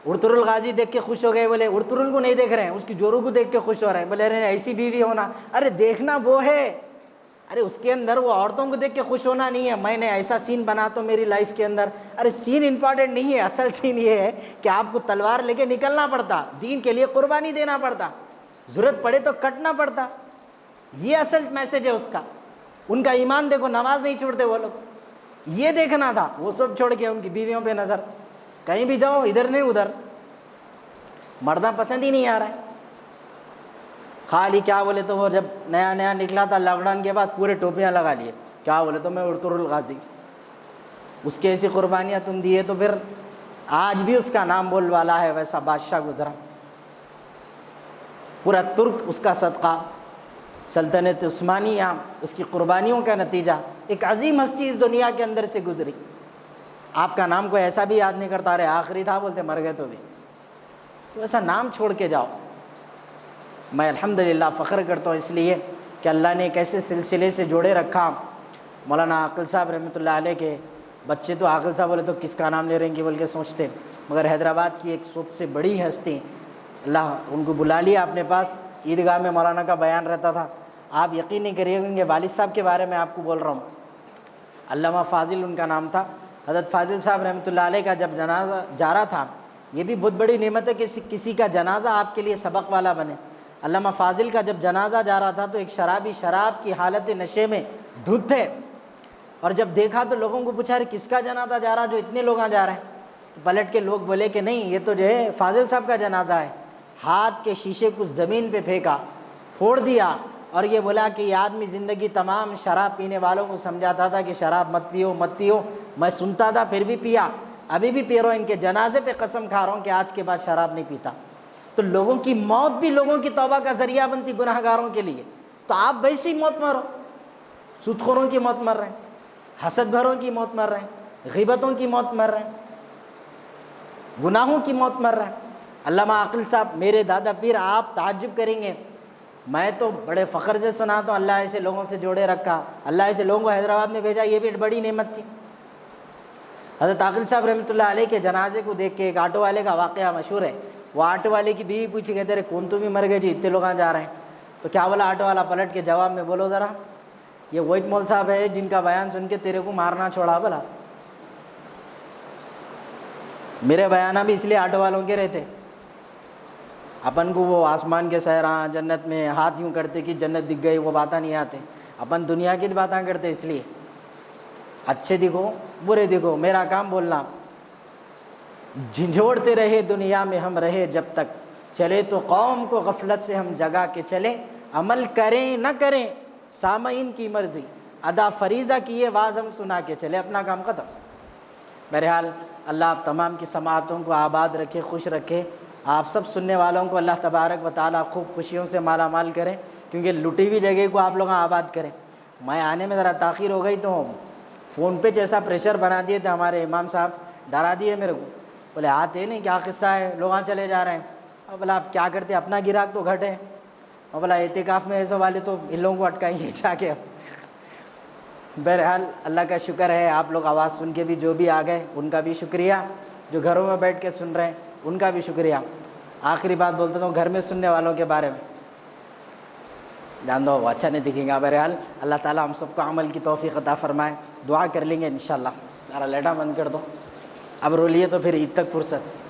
ارطغرل غازی دیکھ کے خوش ہو گئے, بولے ارطغرل کو نہیں دیکھ رہے ہیں, اس کی جورو کو دیکھ کے خوش ہو رہے ہیں, بولے ارے ایسی بیوی ہونا, ارے دیکھنا وہ ہے, ارے اس کے اندر وہ عورتوں کو دیکھ کے خوش ہونا نہیں ہے, میں نے ایسا سین بنا تو میری لائف کے اندر. ارے سین امپورٹنٹ نہیں ہے, اصل سین یہ ہے کہ آپ کو تلوار لے کے نکلنا پڑتا, دین کے لیے قربانی دینا پڑتا, ضرورت پڑے تو کٹنا پڑتا, یہ اصل میسج ہے اس کا. ان کا ایمان دیکھو, نماز نہیں چھوڑتے وہ لوگ, یہ دیکھنا تھا. وہ سب چھوڑ کے ان کی بیویوں پہ نظر, کہیں بھی جاؤ ادھر نہیں ادھر, مردہ پسند ہی نہیں آ رہا ہے. خالی کیا بولے تو وہ جب نیا نیا نکلا تھا لاک ڈاؤن کے بعد پورے ٹوپیاں لگا لیے, کیا بولے تو میں ارطغرل غازی, اس کی ایسی قربانیاں تم دیے تو پھر آج بھی اس کا نام بول والا ہے, ویسا بادشاہ گزرا. پورا ترک اس کا صدقہ, سلطنت عثمانیہ اس کی قربانیوں کا نتیجہ, ایک عظیم ہستی اس دنیا کے اندر سے گزری. آپ کا نام کوئی ایسا بھی یاد نہیں کرتا, ارے آخری تھا بولتے مر گئے تو بھی, تو ایسا نام چھوڑ کے جاؤ. میں الحمدللہ فخر کرتا ہوں اس لیے کہ اللہ نے ایک ایسے سلسلے سے جوڑے رکھا. مولانا عاقل صاحب رحمۃ اللہ علیہ کے بچے تو عاقل صاحب بولے تو کس کا نام لے رہے ہیں کہ بول کے سوچتے, مگر حیدرآباد کی ایک سب سے بڑی ہستی, اللہ ان کو بلا لیا اپنے پاس. عیدگاہ میں مولانا کا بیان رہتا تھا, آپ یقین نہیں کریے گا کہ والد صاحب کے بارے میں آپ کو بول رہا ہوں, علامہ فاضل ان کا نام تھا. حضرت فاضل صاحب رحمۃ اللہ علیہ کا جب جنازہ جا رہا تھا, یہ بھی بہت بڑی نعمت ہے کہ کسی کا جنازہ آپ کے لیے سبق والا بنے. علامہ فاضل کا جب جنازہ جا رہا تھا تو ایک شرابی شراب کی حالت نشے میں دھت تھے, اور جب دیکھا تو لوگوں کو پوچھا ارے کس کا جنازہ جا رہا جو اتنے لوگ جا رہے ہیں. پلٹ کے لوگ بولے کہ نہیں یہ تو جو ہے فاضل صاحب کا جنازہ ہے. ہاتھ کے شیشے کو زمین پہ پھینکا, پھوڑ دیا, اور یہ بولا کہ یہ آدمی زندگی تمام شراب پینے والوں کو سمجھاتا تھا کہ شراب مت پیو مت پیو, میں سنتا تھا پھر بھی پیا, ابھی بھی پی رہا ہوں, ان کے جنازے پہ قسم کھا رہا ہوں کہ آج کے بعد شراب نہیں پیتا. تو لوگوں کی موت بھی لوگوں کی توبہ کا ذریعہ بنتی گناہ گاروں کے لیے, تو آپ ویسی موت مرو. سود خوروں کی موت مر رہے ہیں, حسد بھروں کی موت مر رہے ہیں, غیبتوں کی موت مر رہے ہیں, گناہوں کی موت مر رہے ہیں. علامہ عاقل صاحب میرے دادا پیر, آپ تعجب کریں گے, میں تو بڑے فخر سے سناتا ہوں, اللہ ایسے لوگوں سے جوڑے رکھا, اللہ ایسے لوگوں کو حیدرآباد میں بھیجا, یہ بھی بڑی نعمت تھی. حضرت عاقل صاحب رحمۃ اللہ علیہ کے جنازے کو دیکھ کے ایک آٹو والے کا واقعہ مشہور ہے. وہ آٹو والے کی بیوی پوچھی, کہتے ارے کون تو بھی مر گئے جی, اتنے لوگ جا رہے ہیں. تو کیا بولا آٹو والا پلٹ کے جواب میں, بولو ذرا یہ وہی مول صاحب ہے جن کا بیان سن کے تیرے کو مارنا چھوڑا. بولا میرے بیانہ بھی اس لیے آٹو والوں کے رہتے, اپن کو وہ آسمان کے سہرا جنت میں ہاتھ یوں کرتے کہ جنت دکھ گئی, وہ باتیں نہیں آتے. اپن دنیا کی باتیں کرتے, اس لیے اچھے دکھو برے دکھو, میرا کام بولنا. جھنجھوڑتے رہے دنیا میں ہم رہے جب تک, چلے تو قوم کو غفلت سے ہم جگا کے چلے, عمل کریں نہ کریں سامعین کی مرضی, ادا فریضہ کیے واز ہم سنا کے چلے, اپنا کام ختم. بہرحال اللہ آپ تمام کی سماعتوں کو آباد رکھے, خوش رکھے. آپ سب سننے والوں کو اللہ تبارک و تعالیٰ خوب خوشیوں سے مالا مال کرے, کیونکہ لٹی ہوئی جگہ کو آپ لوگ آباد کریں. میں آنے میں ذرا تاخیر ہو گئی تو فون پہ جیسا پریشر بنا دیے تھے ہمارے امام صاحب, ڈرا دیے میرے کو, بولے آتے نہیں کیا قصہ ہے, لوگ چلے جا رہے ہیں. اور بولا آپ کیا کرتے, اپنا گراہک تو گھٹ ہے, اور بولا اعتکاف میں ایسے والے تو ان لوگوں کو اٹکائیں گے جا کے. بہرحال اللہ کا شکر ہے, آپ لوگ آواز سن کے بھی جو بھی آ گئے ان کا بھی شکریہ, جو گھروں میں بیٹھ کے سن رہے ہیں ان کا بھی شکریہ. آخری بات بولتا ہوں گھر میں سننے والوں کے بارے میں, جان دو وہ اچھا نہیں دکھیں گا. بہرحال اللہ تعالیٰ ہم سب کو عمل کی توفیق عطا فرمائے. دعا کر لیں گے انشاءاللہ. ذرا لیٹا بند کر دو, اب رو لیے تو پھر عید تک فرصت.